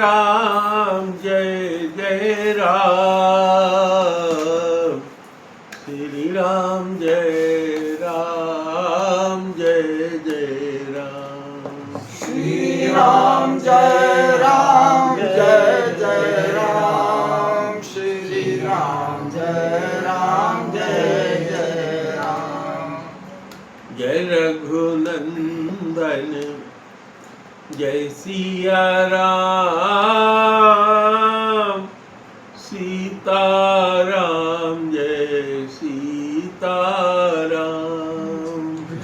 राम जय जय राम, श्री राम जय जय राम, श्री राम जय जय राम, श्री राम जय जय राम। जय रघुनंदन जय सिया राम, सीताराम जय सीताराम।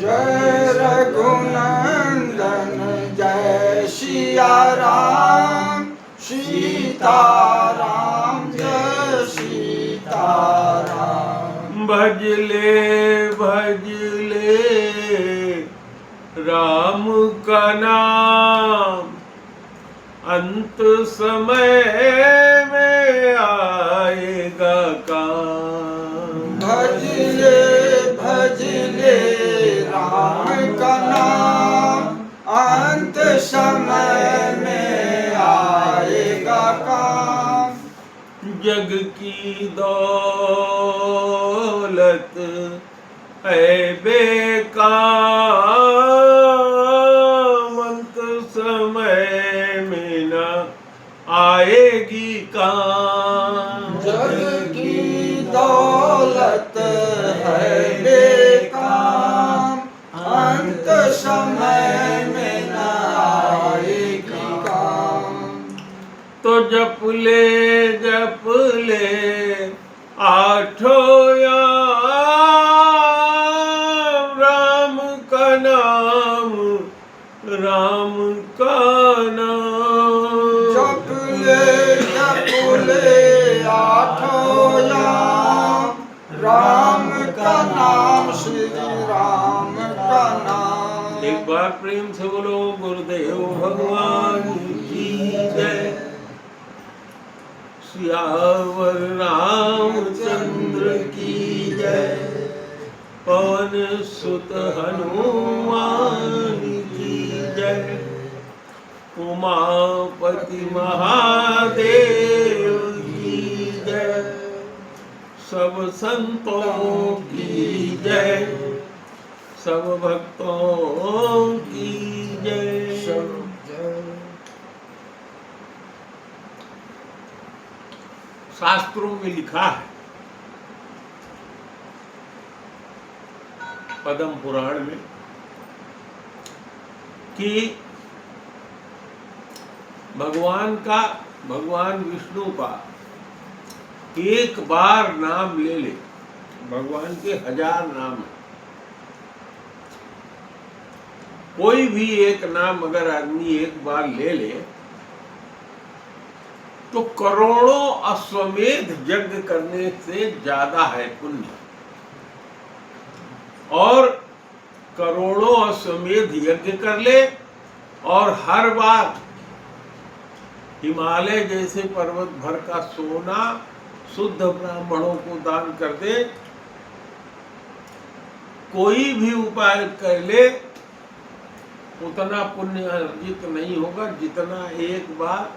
जय रघुनंदन जय सिया राम, सीताराम जय सीताराम। भजले भजले राम का नाम, अंत समय में आएगा काम। भजले भजले राम का नाम, अंत समय में आएगा काम। जग की दौलत है बेकार, अंत समय में न आएगी काम। जग की दौलत है बेकार, अंत समय में न आएगी काम। तो जप ले आठों याम, राम का नाम जप ले आठों याम, राम का नाम, श्री राम का नाम। एक बार प्रेम से बोलो गुरुदेव भगवान की जय। सियावर रामचंद्र की जय, पवन सुत हनुमान की जय, उमापति महादेव की जय, सब संतों की जय, सब भक्तों की जय। शास्त्रों में लिखा है, पद्म पुराण में, कि भगवान विष्णु का एक बार नाम ले ले, भगवान के 1000 नाम है, कोई भी एक नाम अगर आदमी एक बार ले ले तो करोड़ों अश्वमेध यज्ञ करने से ज्यादा है पुण्य। और करोड़ों अश्वमेध यज्ञ कर ले और हर बार हिमालय जैसे पर्वत भर का सोना शुद्ध ब्राह्मणों को दान कर दे, कोई भी उपाय कर ले, उतना पुण्य अर्जित नहीं होगा जितना एक बार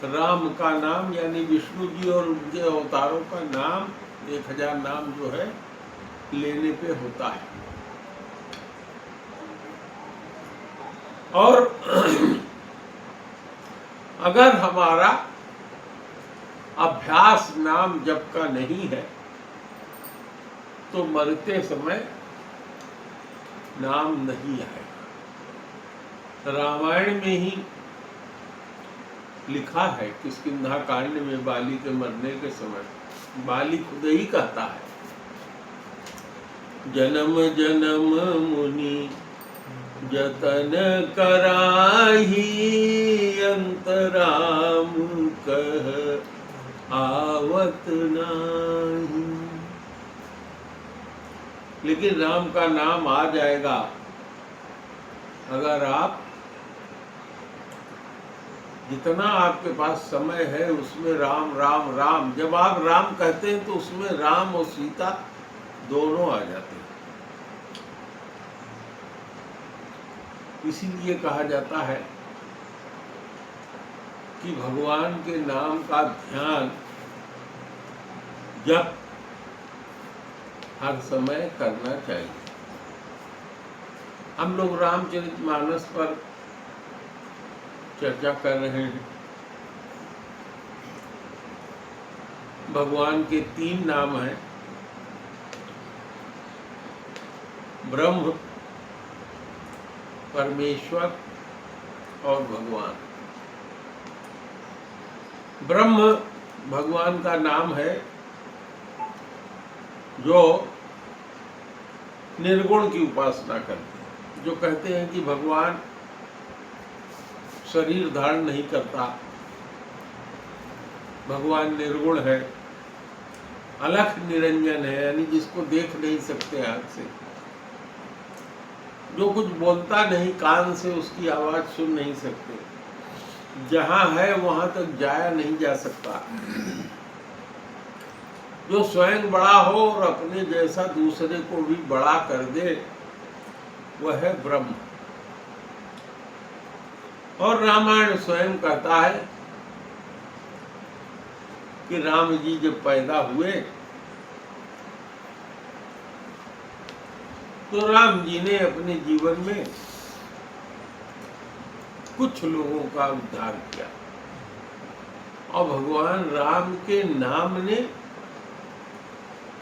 राम का नाम यानी विष्णु जी और उनके अवतारों का नाम 1000 नाम जो है लेने पे होता है। और अगर हमारा अभ्यास नाम जप का नहीं है तो मरते समय नाम नहीं आएगा। रामायण में ही लिखा है, किष्किंधा कांड में बाली के मरने के समय बाली खुद ही कहता है, जन्म जन्म मुनि जतन कराही, अंतराम कह आवत नाही। लेकिन राम का नाम आ जाएगा अगर आप जितना आपके पास समय है उसमें राम राम राम, जब आप राम कहते हैं तो उसमें राम और सीता दोनों आ जाते हैं। इसीलिए कहा जाता है कि भगवान के नाम का ध्यान जप हर समय करना चाहिए। हम लोग रामचरितमानस पर चर्चा कर रहे हैं। भगवान के 3 नाम हैं, ब्रह्म, परमेश्वर और भगवान। ब्रह्म भगवान का नाम है जो निर्गुण की उपासना करते हैं, जो कहते हैं कि भगवान शरीर धारण नहीं करता, भगवान निर्गुण है, अलख निरंजन है, यानी जिसको देख नहीं सकते आंख से, जो कुछ बोलता नहीं कान से, उसकी आवाज सुन नहीं सकते, जहां है वहां तक जाया नहीं जा सकता, जो स्वयं बड़ा हो और अपने जैसा दूसरे को भी बड़ा कर दे, वह है ब्रह्म। और रामायण स्वयं कहता है कि राम जी जब पैदा हुए तो राम जी ने अपने जीवन में कुछ लोगों का उद्धार किया और भगवान राम के नाम ने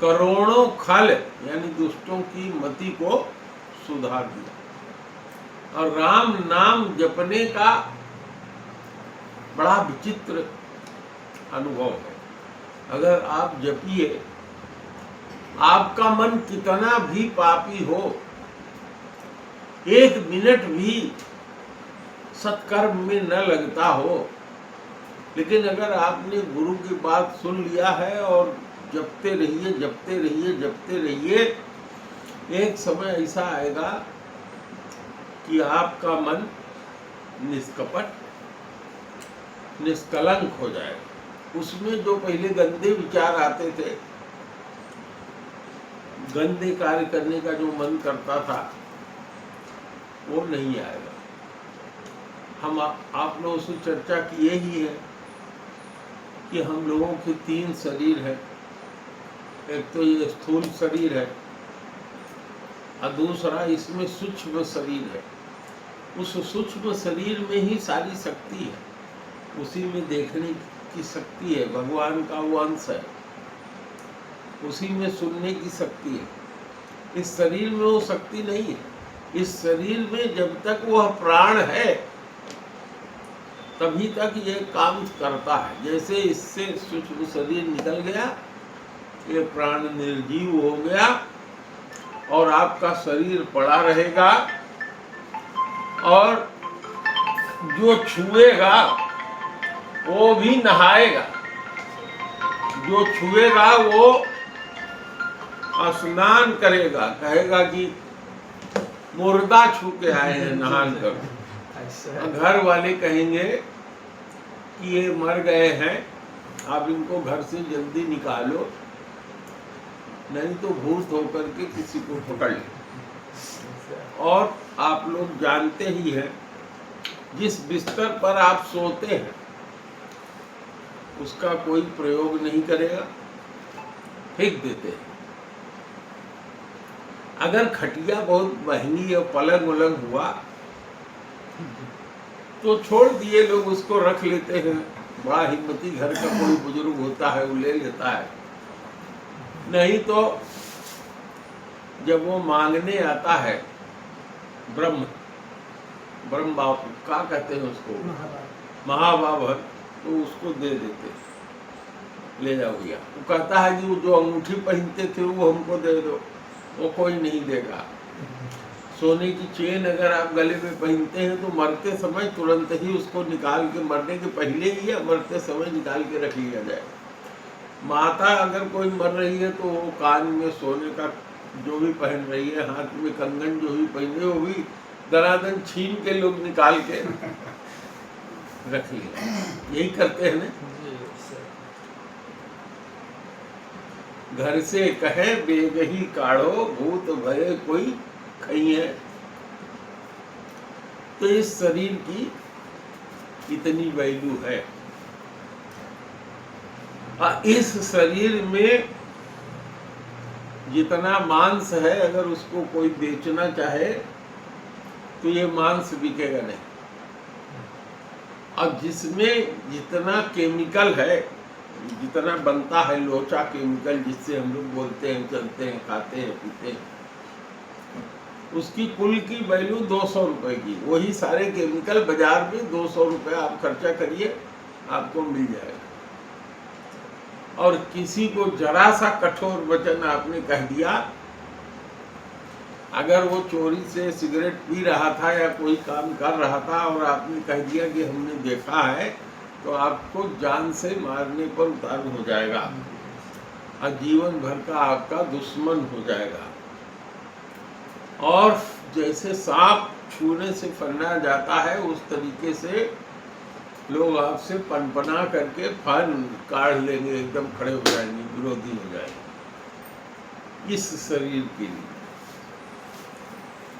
करोड़ों खल यानी दुष्टों की मति को सुधार दिया। और राम नाम जपने का बड़ा विचित्र अनुभव है। अगर आप जपिए, आपका मन कितना भी पापी हो, 1 मिनट भी सत्कर्म में न लगता हो, लेकिन अगर आपने गुरु की बात सुन लिया है और जपते रहिए, जपते रहिए, जपते रहिए, एक समय ऐसा आएगा कि आपका मन निष्कपट, निष्कलंक हो जाएगा। उसमें जो पहले गंदे विचार आते थे, गंदे कार्य करने का जो मन करता था, वो नहीं आएगा। हम आप लोगों से चर्चा किए ही है कि हम लोगों के 3 शरीर है। एक तो ये स्थूल शरीर है और दूसरा इसमें सूक्ष्म शरीर है। उस सूक्ष्म शरीर में ही सारी शक्ति है, उसी में देखने की शक्ति है, भगवान का वो अंश है, उसी में सुनने की शक्ति है। इस शरीर में वो शक्ति नहीं है। इस शरीर में जब तक वह प्राण है तभी तक ये काम करता है। जैसे इससे सूक्ष्म शरीर निकल गया, ये प्राण निर्जीव हो गया और आपका शरीर पड़ा रहेगा, और जो छुएगा वो भी नहाएगा, जो छुएगा वो स्नान करेगा, कहेगा कि मुर्दा छू के आए हैं नहान कर। घर वाले कहेंगे कि ये मर गए हैं, आप इनको घर से जल्दी निकालो, नहीं तो भूत होकर के किसी को पकड़ ले। और आप लोग जानते ही हैं, जिस बिस्तर पर आप सोते हैं उसका कोई प्रयोग नहीं करेगा, फेंक देते हैं। अगर खटिया बहुत महंगी और पलंग वलंग हुआ तो छोड़ दिए लोग, उसको रख लेते हैं। बड़ा हिम्मती घर का कोई बुजुर्ग होता है वो ले लेता है, नहीं तो जब वो मांगने आता है ब्रह्म बाबू क्या कहते हैं उसको, महाबाबर, तो उसको दे देते, ले जाओ भैया। वो कहता है कि वो जो अंगूठी पहनते थे वो हमको दे दो, वो कोई नहीं देगा। सोने की चेन अगर आप गले में पहनते हैं तो मरते समय तुरंत ही उसको निकाल के, मरने के पहले ही या मरते समय निकाल के रख लिया जाए। माता अगर कोई मर रही है तो वो कान में सोने का जो भी पहन रही है, हाथ में कंगन जो भी पहने, वो भी दरादन छीन के लोग निकाल के रख लिया। यही करते हैं ना। घर से कहे बेगही काढ़ो, भूत भय कोई खई है। तो इस शरीर की इतनी वैल्यू है। इस शरीर में जितना मांस है, अगर उसको कोई बेचना चाहे तो ये मांस बिकेगा नहीं। और जिसमें जितना केमिकल है, जितना बनता है लोचा केमिकल, जिससे हम लोग बोलते हैं, चलते हैं, खाते हैं, पीते हैं, उसकी कुल की वैल्यू 200 रुपए की। वही सारे केमिकल बाजार में 200 रुपये आप खर्चा करिए, आपको मिल जाएगा। और किसी को जरा सा कठोर वचन आपने कह दिया, अगर वो चोरी से सिगरेट पी रहा था या कोई काम कर रहा था और आपने कह दिया कि हमने देखा है, तो आपको जान से मारने पर उतार हो जाएगा और जीवन भर का आपका दुश्मन हो जाएगा। और जैसे सांप छूने से फन्ना जाता है, उस तरीके से लोग आपसे पनपना करके फन काढ़ लेंगे, एकदम खड़े हो जाएंगे, विरोधी हो जाएंगे इस शरीर के लिए।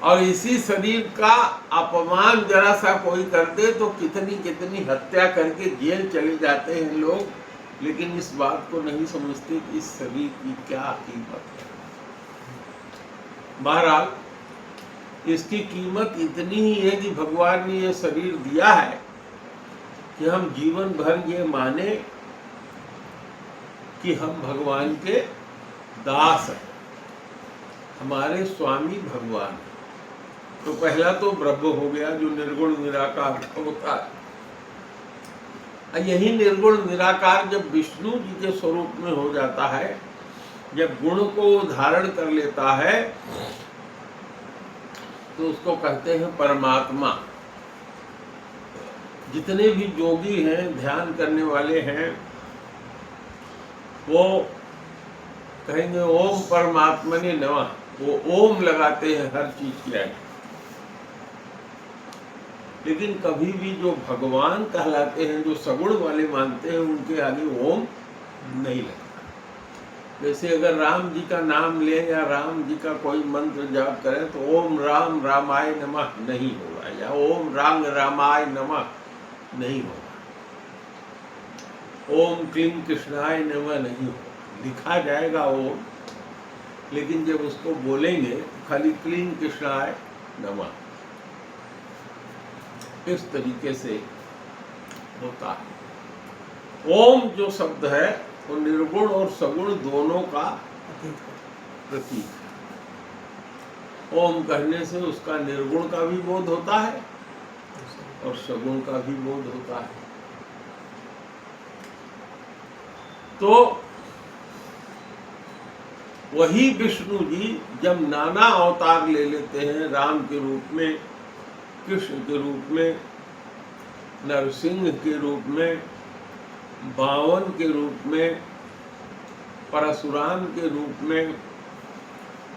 और इसी शरीर का अपमान जरा सा कोई कर दे तो कितनी कितनी हत्या करके जेल चले जाते हैं लोग, लेकिन इस बात को नहीं समझते कि इस शरीर की क्या कीमत है। बहरहाल इसकी कीमत इतनी ही है कि भगवान ने ये शरीर दिया है कि हम जीवन भर ये माने कि हम भगवान के दास हैं, हमारे स्वामी भगवान। तो पहला तो ब्रह्म हो गया, जो निर्गुण निराकार होता है। यही निर्गुण निराकार जब विष्णु जी के स्वरूप में हो जाता है, जब गुण को धारण कर लेता है, तो उसको कहते हैं परमात्मा। जितने भी योगी हैं, ध्यान करने वाले हैं, वो कहेंगे ओम परमात्मने नमः। वो ओम लगाते हैं हर चीज के आगे। लेकिन कभी भी जो भगवान कहलाते हैं, जो सगुण वाले मानते हैं, उनके आगे ओम नहीं लगता। जैसे अगर राम जी का नाम ले या राम जी का कोई मंत्र जाप करें तो ओम राम रामाय नमः नहीं होगा, या ओम रांग रामाय नमः नहीं होगा, ओम क्लीं कृष्णाय नमः नहीं होगा। लिखा जाएगा ओम, लेकिन जब उसको बोलेंगे तो खाली क्लीं कृष्णाय नमः, इस तरीके से होता है। ओम जो शब्द है वो निर्गुण और सगुण दोनों का प्रतीक है। ओम कहने से उसका निर्गुण का भी बोध होता है और सगुण का भी बोध होता है। तो वही विष्णु जी जब नाना अवतार ले लेते हैं, राम के रूप में, कृष्ण के रूप में, नरसिंह के रूप में, बावन के रूप में, परशुराम के रूप में,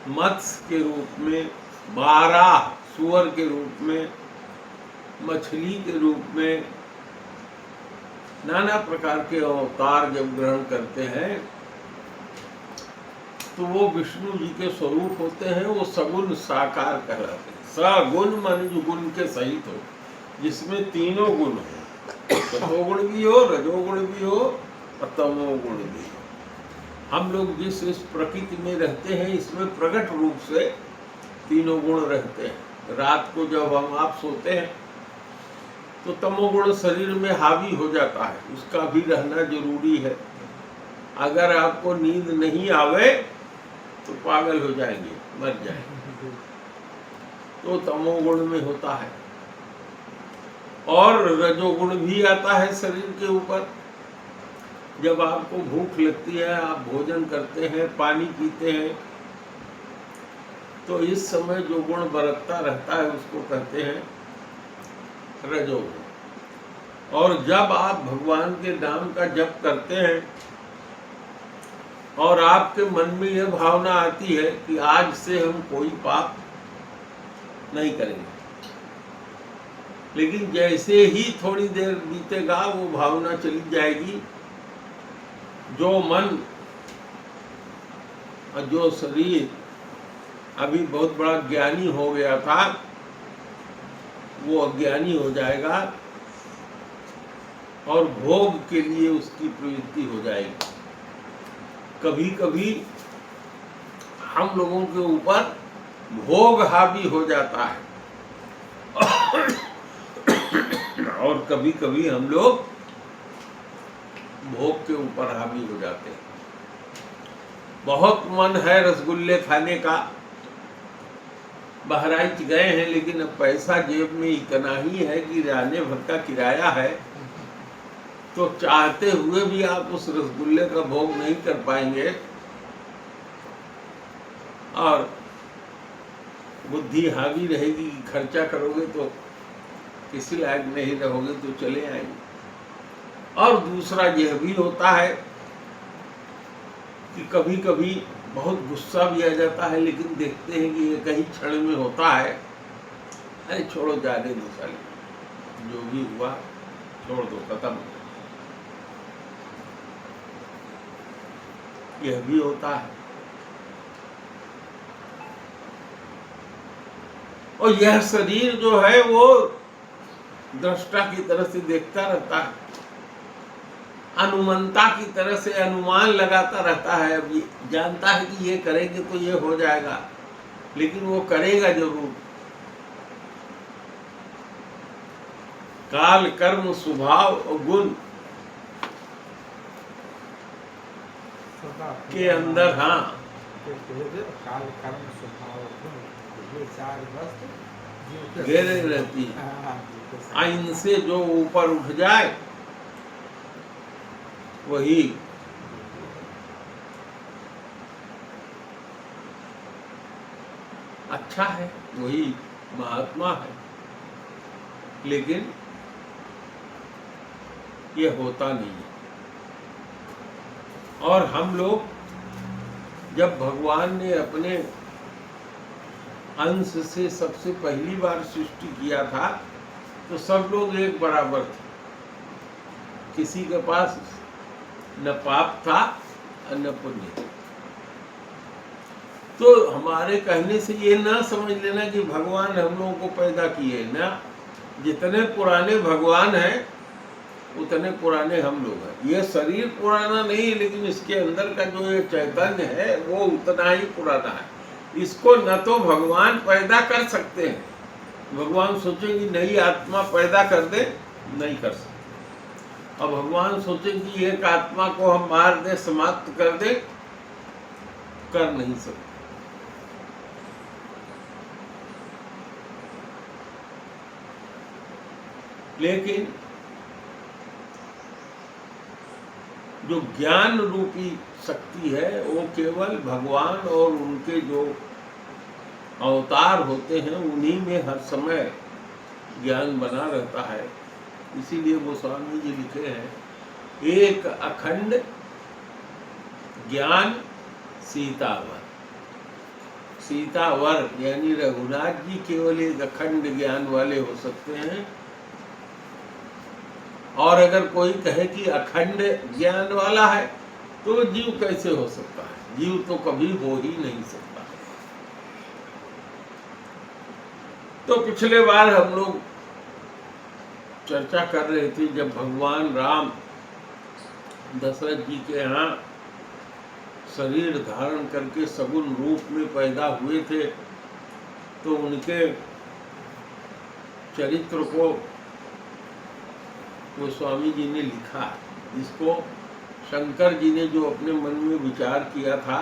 मत्स्य के रूप में, 12 सुअर के रूप में, मछली के रूप में, नाना प्रकार के अवतार जब ग्रहण करते हैं, तो वो विष्णु जी के स्वरूप होते हैं। वो सगुण साकार कहलाते हैं। सगुण मन जो गुण के सहित हो, जिसमें तीनों गुण हो, सतोगुण भी हो, रजोगुण भी हो और तमोगुण भी हो। हम लोग जिस इस प्रकृति में रहते हैं, इसमें प्रकट रूप से तीनों गुण रहते हैं। रात को जब हम आप सोते हैं तो तमोगुण शरीर में हावी हो जाता है, उसका भी रहना जरूरी है। अगर आपको नींद नहीं आवे तो पागल हो जाएंगे, मर जाएंगे। तो तमोगुण में होता है। और रजोगुण भी आता है शरीर के ऊपर। जब आपको भूख लगती है, आप भोजन करते हैं, पानी पीते हैं, तो इस समय जो गुण बरतता रहता है उसको कहते हैं रजोगुण। और जब आप भगवान के नाम का जप करते हैं और आपके मन में यह भावना आती है कि आज से हम कोई पाप नहीं करेंगे, लेकिन जैसे ही थोड़ी देर बीतेगा वो भावना चली जाएगी, जो मन और जो शरीर अभी बहुत बड़ा ज्ञानी हो गया था, वो अज्ञानी हो जाएगा और भोग के लिए उसकी प्रवृत्ति हो जाएगी। कभी कभी हम लोगों के ऊपर भोग हावी हो जाता है और कभी कभी हम लोग भोग के ऊपर हावी हो जाते हैं। बहुत मन है रसगुल्ले खाने का, बहराइच गए हैं, लेकिन अब पैसा जेब में इतना ही है कि रहने भर का किराया है, तो चाहते हुए भी आप उस रसगुल्ले का भोग नहीं कर पाएंगे और बुद्धि हावी रहेगी कि खर्चा करोगे तो किसी लायक नहीं रहोगे तो चले आएंगे। और दूसरा यह भी होता है कि कभी कभी बहुत गुस्सा भी आ जाता है, लेकिन देखते हैं कि ये कहीं क्षण में होता है, अरे छोड़ो जाने दो साले, जो भी हुआ छोड़ दो, खत्म। यह भी होता है। और यह शरीर जो है वो दृष्टा की तरह से देखता रहता है, अनुमंता की तरह से अनुमान लगाता रहता है। अब जानता है कि ये करेंगे तो ये हो जाएगा, लेकिन वो करेगा जरूर। काल कर्म स्वभाव और गुण के अंदर, हाँ, काल कर्म स्वभाव गुण ये चार वस्तु घेरे रहती है। इनसे जो ऊपर उठ जाए वही अच्छा है, वही महात्मा है। लेकिन ये होता नहीं है। और हम लोग जब भगवान ने अपने अंश से सबसे पहली बार सृष्टि किया था तो सब लोग एक बराबर थे, किसी के पास न पाप था और न पुण्य। तो हमारे कहने से ये ना समझ लेना कि भगवान हम लोगों को पैदा किए ना, जितने पुराने भगवान हैं उतने पुराने हम लोग हैं। ये शरीर पुराना नहीं है, लेकिन इसके अंदर का जो ये चैतन्य है वो उतना ही पुराना है। इसको न तो भगवान पैदा कर सकते हैं, भगवान सोचेंगे नई आत्मा पैदा कर दे, नहीं कर सकते। और भगवान सोचेंगे एक आत्मा को हम मार दे, समाप्त कर दे, कर नहीं सकते। लेकिन जो ज्ञान रूपी शक्ति है वो केवल भगवान और उनके जो अवतार होते हैं उन्हीं में हर समय ज्ञान बना रहता है। इसीलिए गोस्वामी जी लिखे हैं, एक अखंड ज्ञान सीतावर। सीतावर यानी रघुनाथ जी केवल एक अखंड ज्ञान वाले हो सकते हैं। और अगर कोई कहे कि अखंड ज्ञान वाला है तो जीव कैसे हो सकता है? जीव तो कभी हो ही नहीं सकता। तो पिछले बार हम लोग चर्चा कर रहे थे, जब भगवान राम दशरथ जी के यहाँ शरीर धारण करके सगुण रूप में पैदा हुए थे तो उनके चरित्र को गोस्वामी जी ने लिखा, जिसको शंकर जी ने जो अपने मन में विचार किया था,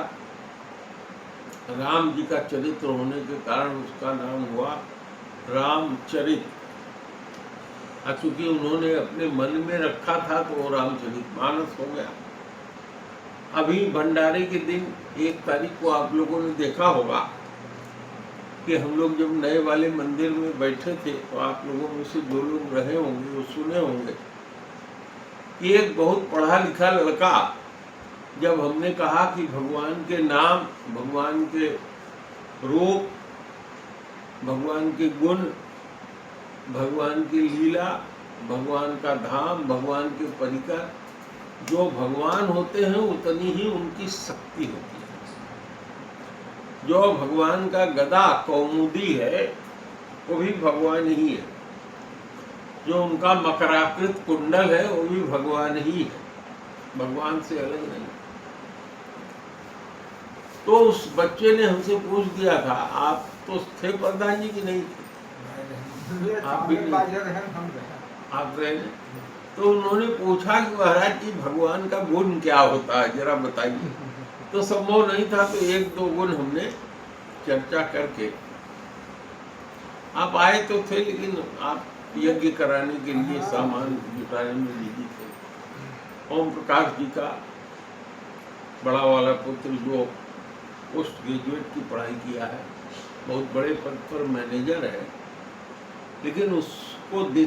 राम जी का चरित्र होने के कारण उसका नाम हुआ रामचरित। चूंकि उन्होंने अपने मन में रखा था तो वो रामचरितमानस हो गया। अभी भंडारे के दिन 1 तारीख को आप लोगों ने देखा होगा कि हम लोग जब नए वाले मंदिर में बैठे थे तो आप लोगों में से जो लोग रहे होंगे वो सुने होंगे कि एक बहुत पढ़ा लिखा लड़का, जब हमने कहा कि भगवान के नाम, भगवान के रूप, भगवान के गुण, भगवान की लीला, भगवान का धाम, भगवान के परिकर, जो भगवान होते हैं उतनी ही उनकी शक्ति होती है। जो भगवान का गदा कौमुदी है वो भी भगवान ही है। जो उनका मकराकृत कुंडल है वो भी भगवान ही है, भगवान से अलग नहीं। तो उस बच्चे ने हमसे पूछ दिया था, आप तो थे प्रधान जी की नहीं थे? आप भी नहीं, आप रहे नहीं। तो उन्होंने पूछा कि महाराज जी भगवान का गुण क्या होता है, जरा बताइए। तो संभव नहीं था, तो एक दो गुण हमने चर्चा करके, आप आए तो थे लेकिन आप यज्ञ कराने के लिए सामान जुटाने में बिजी थे। ओम प्रकाश जी का बड़ा वाला पुत्र जो पोस्ट ग्रेजुएट की पढ़ाई किया है, बहुत बड़े पद पर मैनेजर है, लेकिन उसको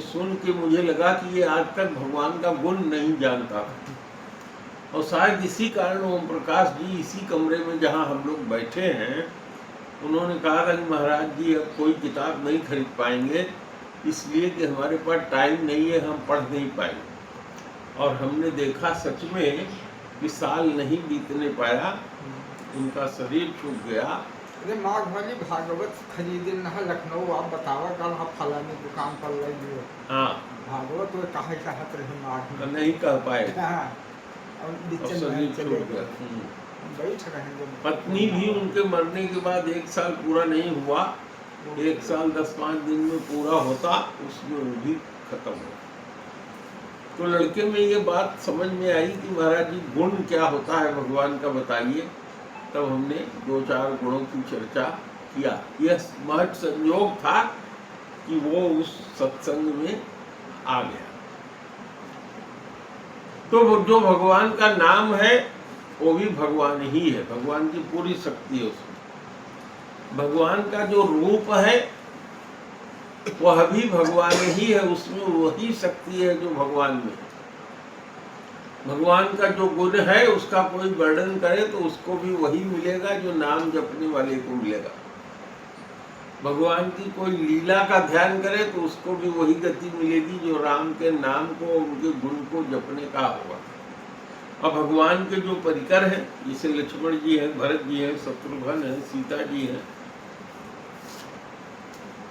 सुन के मुझे लगा कि ये आज तक भगवान का गुण नहीं जानता था। और शायद इसी कारण ओम प्रकाश जी इसी कमरे में जहाँ हम लोग बैठे हैं, उन्होंने कहा था कि महाराज जी अब कोई किताब नहीं खरीद पाएंगे, इसलिए कि हमारे पास टाइम नहीं है, हम पढ़ नहीं पाएंगे। और हमने देखा सच में कि साल नहीं बीतने पाया, उनका शरीर छूट गया। अरे माघ वाली भागवत खरीदे न लखनऊ, आप बतावा कल हम फलानी दुकान पर ले लिए। हाँ, भागवत तो कहे कहत रहे माघ में, नहीं कह पाए और और नीचे शरीर में चले छूट गए। गया। बैठ रहेंगे। पत्नी भी उनके मरने के बाद 1 साल पूरा नहीं हुआ, 1 साल 10-5 दिन में पूरा होता, उसमें वो भी खत्म हो। तो लड़के में ये बात समझ में आई कि महाराज जी गुण क्या होता है भगवान का बताइए। तब हमने 2-4 गुणों की चर्चा किया। यह महज संयोग था कि वो उस सत्संग में आ गया। तो जो भगवान का नाम है वो भी भगवान ही है, भगवान की पूरी शक्ति है उसमें। भगवान का जो रूप है वह भी भगवान ही है, उसमें वही शक्ति है जो भगवान में। भगवान का जो गुण है उसका कोई वर्णन करे तो उसको भी वही मिलेगा जो नाम जपने वाले को मिलेगा। भगवान की कोई लीला का ध्यान करे तो उसको भी वही गति मिलेगी जो राम के नाम को, उनके गुण को जपने का होगा। और भगवान के जो परिकर हैं, जैसे लक्ष्मण जी हैं, भरत जी हैं, शत्रुघ्न हैं, सीता जी हैं,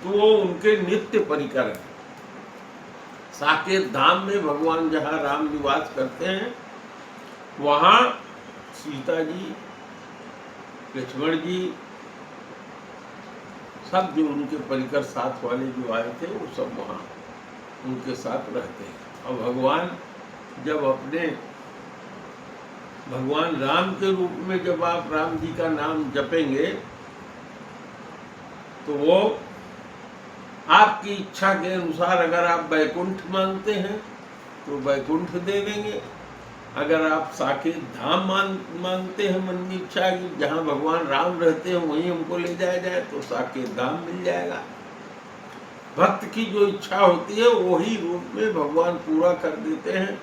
तो वो उनके नित्य परिकर हैं। साकेत धाम में भगवान जहाँ राम निवास करते हैं, वहाँ सीता जी, लक्ष्मण जी, सब जो उनके परिकर साथ वाले जो आए थे वो सब वहाँ उनके साथ रहते हैं। और भगवान जब अपने भगवान राम के रूप में जब आप राम जी का नाम जपेंगे तो वो आपकी इच्छा के अनुसार, अगर आप वैकुंठ मांगते हैं तो वैकुंठ दे देंगे। अगर आप साकेत धाम मांगते हैं, मन की इच्छा कि जहाँ भगवान राम रहते हैं वहीं हमको ले जाया जाए, तो साकेत धाम मिल जाएगा। भक्त की जो इच्छा होती है वही रूप में भगवान पूरा कर देते हैं।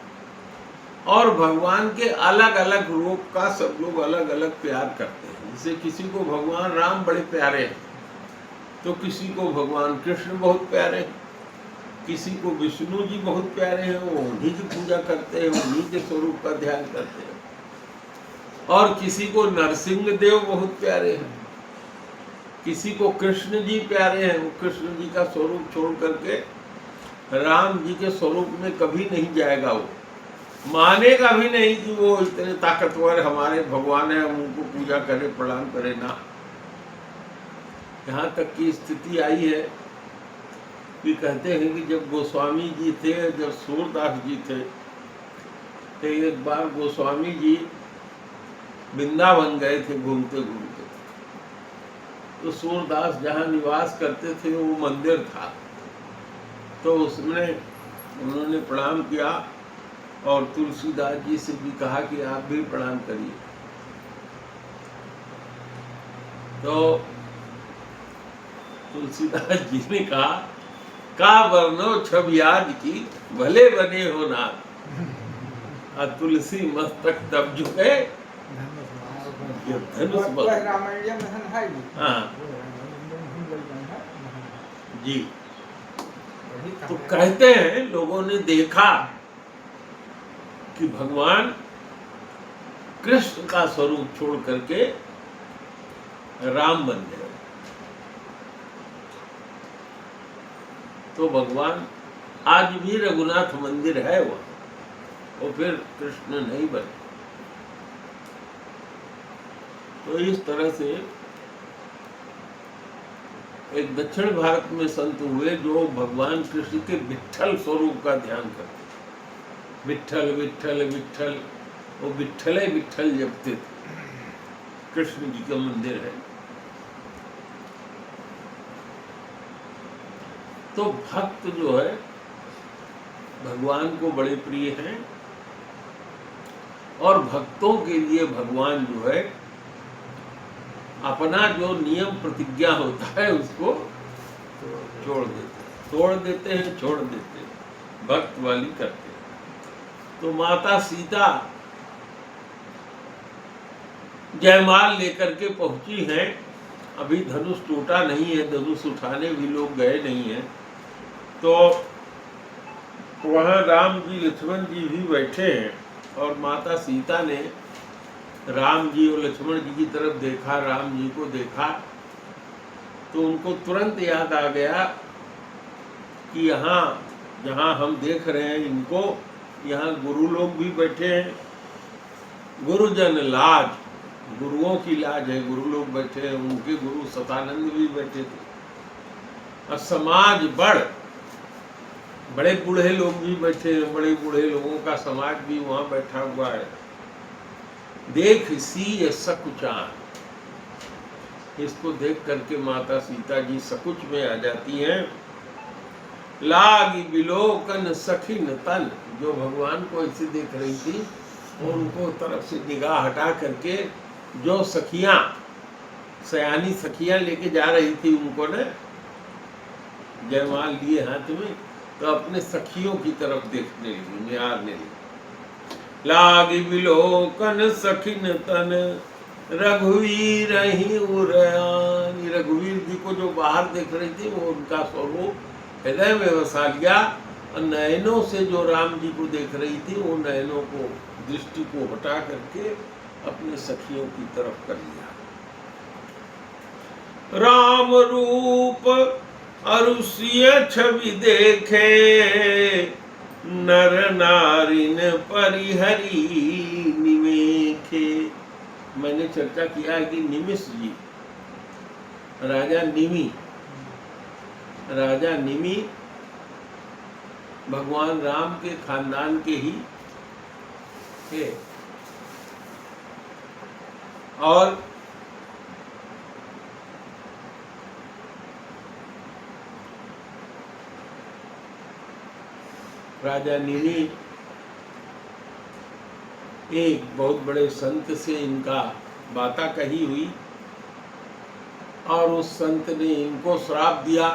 और भगवान के अलग अलग रूप का सब लोग अलग अलग प्यार करते हैं। जैसे किसी को भगवान राम बड़े प्यारे हैं, तो किसी को भगवान कृष्ण बहुत प्यारे हैं, किसी को विष्णु जी बहुत प्यारे हैं, वो उन्हीं की पूजा करते हैं, उन्हीं के स्वरूप का ध्यान करते हैं। और किसी को नरसिंह देव बहुत प्यारे हैं, किसी को कृष्ण जी प्यारे हैं, वो कृष्ण जी का स्वरूप छोड़ करके राम जी के स्वरूप में कभी नहीं जाएगा। वो मानेगा भी नहीं कि वो इतने ताकतवर हमारे भगवान है, हम उनको पूजा करें, प्रणाम करें ना। यहाँ तक की स्थिति आई है कि कहते हैं कि जब गोस्वामी जी थे, जब सूरदास जी थे, तो एक बार गोस्वामी जी वृंदावन गए थे घूमते घूमते, तो सूरदास जहाँ निवास करते थे वो मंदिर था, तो उसमें उन्होंने प्रणाम किया और तुलसीदास जी से भी कहा कि आप भी प्रणाम करिए। तो तुलसीदास जी ने कहा, का वर्णो छवि याद की, भले बने हो नाथ, और तुलसी मस्तक तब झुके धनुष बल। हाँ जी। तो कहते हैं लोगों ने देखा कि भगवान कृष्ण का स्वरूप छोड़ करके राम बन गए। तो भगवान आज भी रघुनाथ मंदिर है वहाँ, वो फिर कृष्ण नहीं बने। तो इस तरह से एक दक्षिण भारत में संत हुए जो भगवान कृष्ण के विट्ठल स्वरूप का ध्यान करते, विट्ठल विट्ठल विट्ठल, वो विट्ठले विट्ठल जपते थे। कृष्ण जी का मंदिर है। तो भक्त जो है भगवान को बड़े प्रिय हैं, और भक्तों के लिए भगवान जो है अपना जो नियम प्रतिज्ञा होता है उसको तोड़ देते हैं, छोड़ देते हैं, भक्त वाली करते हैं। तो माता सीता जयमाल लेकर के पहुंची हैं, अभी धनुष टूटा नहीं है, धनुष उठाने भी लोग गए नहीं हैं। तो वहाँ राम जी लक्ष्मण जी भी बैठे हैं, और माता सीता ने राम जी और लक्ष्मण जी की तरफ देखा, राम जी को देखा, तो उनको तुरंत याद आ गया कि यहाँ जहाँ हम देख रहे हैं इनको, यहाँ गुरु लोग भी बैठे हैं। गुरुजन लाज, गुरुओं की लाज है, गुरु लोग बैठे हैं, उनके गुरु सतानंद भी बैठे थे। और समाज बड़े बूढ़े लोग भी बैठे हैं, बड़े बूढ़े लोगों का समाज भी वहाँ बैठा हुआ है। देख सी सकुचान, इसको देख करके माता सीता जी सकुच में आ जाती हैं। लागी बिलोकन सखिन तन, जो भगवान को ऐसे देख रही थी, और उनको तरफ से निगाह हटा करके जो सखियां, सयानी सखियां लेके जा रही थी, उनको ने जयमाल लिए हाथ में, तो अपने सखियों की तरफ देखने लगी, निहारने लगी। लागी बिलोकन सखिन तन रघुवीर ही उरयान, रघुवीर जी को जो बाहर देख रही थी वो उनका स्वरूप हृदय में बसा लिया, और नयनों से जो राम जी को देख रही थी वो नयनों को, दृष्टि को हटा करके अपने सखियों की तरफ कर लिया। राम रूप अरुषिय छवि देखे, नर नारिन परिहरी निमेखे। मैंने चर्चा किया है कि निमिष जी, राजा निमि भगवान राम के खानदान के ही थे, और राजा निमि एक बहुत बड़े संत से इनका बाता कही हुई, और उस संत ने इनको श्राप दिया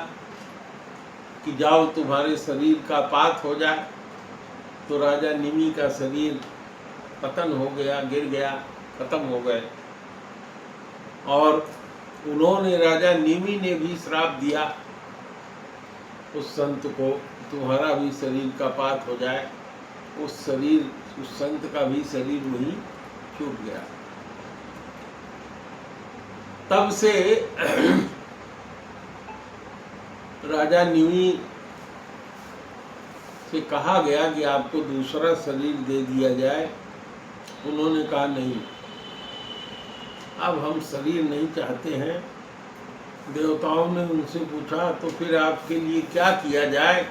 कि जाओ तुम्हारे शरीर का पात हो जाए। तो राजा निमि का शरीर पतन हो गया, गिर गया, खत्म हो गए। और उन्होंने, राजा निमि ने भी श्राप दिया उस संत को, तुम्हारा भी शरीर का पात हो जाए। उस संत का भी शरीर वहीं छूट गया। तब से राजा निमि से कहा गया कि आपको दूसरा शरीर दे दिया जाए। उन्होंने कहा नहीं, अब हम शरीर नहीं चाहते हैं। देवताओं ने उनसे पूछा तो फिर आपके लिए क्या किया जाए?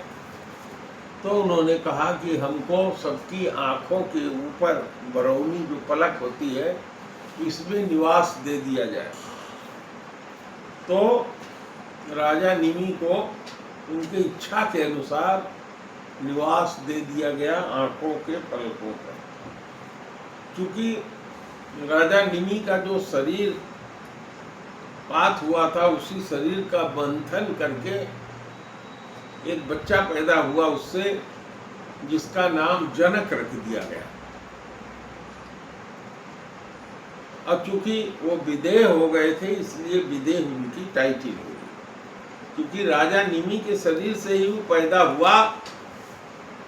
तो उन्होंने कहा कि हमको सबकी आँखों के ऊपर बरौनी जो पलक होती है, इसमें निवास दे दिया जाए। तो राजा निमि को उनकी इच्छा के अनुसार निवास दे दिया गया आँखों के पलकों पर। क्योंकि राजा निमि का जो शरीर पात हुआ था, उसी शरीर का बंधन करके एक बच्चा पैदा हुआ उससे, जिसका नाम जनक रख दिया गया। अब चूंकि वो विदेह हो गए थे, इसलिए विदेह उनकी टाइटल हो गई। क्योंकि राजा निमि के शरीर से ही वो पैदा हुआ,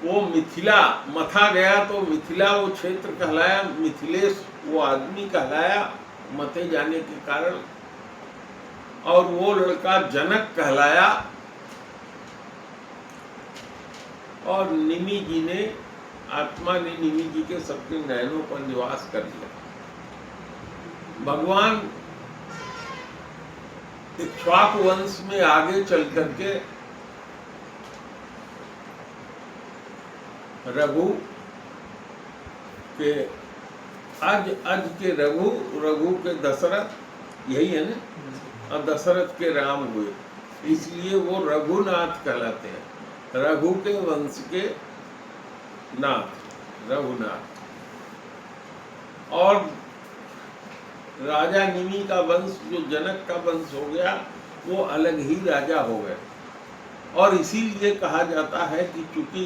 वो मिथिला मथा गया, तो मिथिला वो क्षेत्र कहलाया, मिथिलेश वो आदमी कहलाया मथे जाने के कारण, और वो लड़का जनक कहलाया। और निमि जी ने, आत्मा ने निमि जी के सबके नयनों पर निवास कर लिया। भगवान इक्ष्वाकु वंश में आगे चल करके रघु के अज के रघु के दशरथ, यही है ना, और दशरथ के राम हुए, इसलिए वो रघुनाथ कहलाते हैं। रघु के वंश के नाथ, रघुनाथ। और राजा निमि का वंश, जो जनक का वंश हो गया, वो अलग ही राजा हो गए। और इसीलिए कहा जाता है कि चूंकि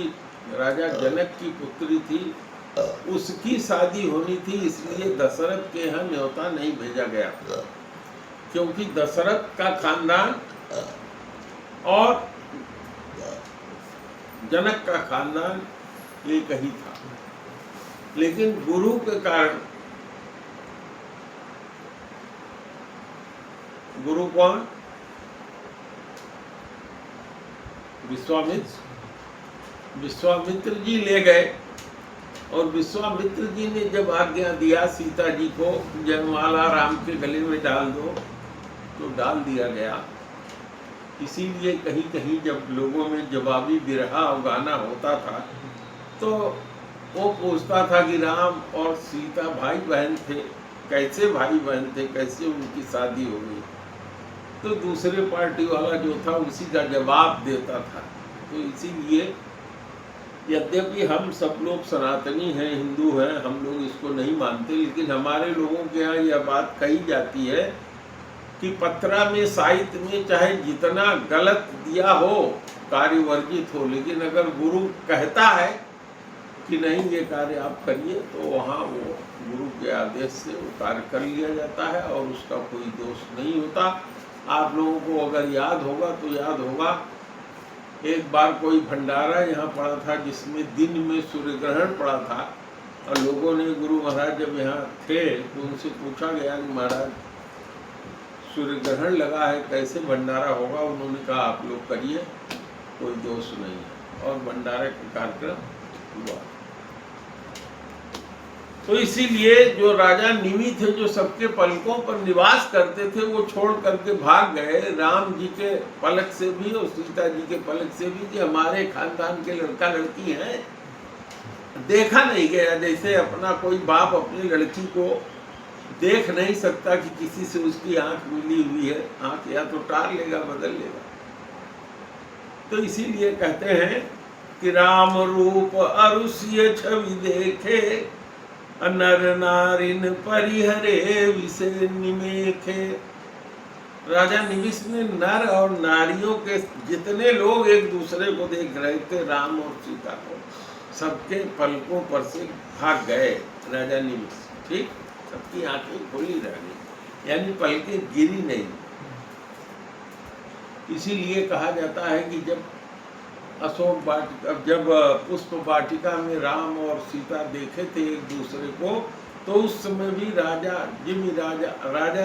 राजा जनक की पुत्री थी, उसकी शादी होनी थी, इसलिए दशरथ के यहाँ न्योता नहीं भेजा गया, क्योंकि दशरथ का खानदान और जनक का खानदान एक ही था। लेकिन गुरु के कारण, गुरु कौन? विश्वामित्र जी ले गए। और विश्वामित्र जी ने जब आज्ञा दिया सीता जी को, जयमाला राम के गले में डाल दो, तो डाल दिया गया। इसीलिए कहीं कहीं जब लोगों में जवाबी बिरहा और गाना होता था, तो वो पूछता था कि राम और सीता भाई बहन थे, कैसे भाई बहन थे, कैसे उनकी शादी हो गई? तो दूसरे पार्टी वाला जो था उसी का जवाब देता था। तो इसीलिए यद्यपि हम सब लोग सनातनी हैं, हिंदू हैं, हम लोग इसको नहीं मानते, लेकिन हमारे लोगों के यहाँ यह बात कही जाती है कि पत्रा में, साहित्य में चाहे जितना गलत दिया हो, कार्य वर्जित हो, लेकिन अगर गुरु कहता है कि नहीं ये कार्य आप करिए, तो वहाँ वो गुरु के आदेश से वो कार्य कर लिया जाता है और उसका कोई दोष नहीं होता। आप लोगों को अगर याद होगा तो याद होगा, एक बार कोई भंडारा यहाँ पड़ा था जिसमें दिन में सूर्य ग्रहण पड़ा था, और लोगों ने, गुरु महाराज जब यहाँ थे तो उनसे पूछा गया कि महाराज सूर्य ग्रहण लगा है, कैसे भंडारा होगा? उन्होंने कहा आप लोग करिए, कोई दोष नहीं है। और भंडारे का कार्यक्रम हुआ। तो इसीलिए जो राजा निमि थे, जो सबके पलकों पर निवास करते थे, वो छोड़ करके भाग गए राम जी के पलक से भी और सीता जी के पलक से भी, कि हमारे खानदान के लड़का लड़की हैं। देखा नहीं गया, जैसे अपना कोई बाप अपनी लड़की को देख नहीं सकता कि किसी से उसकी आंख मिली हुई है, आंख या तो टार लेगा, बदल लेगा। तो इसीलिए कहते हैं कि राम रूप अरुष्य छवि देखे, नर नारिन परिहरे विषय निमेखे। राजा निमिष ने नर और नारियों के जितने लोग एक दूसरे को देख रहे थे, राम और सीता को, सबके पलकों पर से भाग गए राजा निमिष। ठीक, सबकी आंखें खुली रह गई, यानी पलकें गिरी नहीं। इसीलिए कहा जाता है कि जब अशोक वाटिका, जब पुष्प वाटिका में राम और सीता देखे थे एक दूसरे को, तो उस समय भी राजा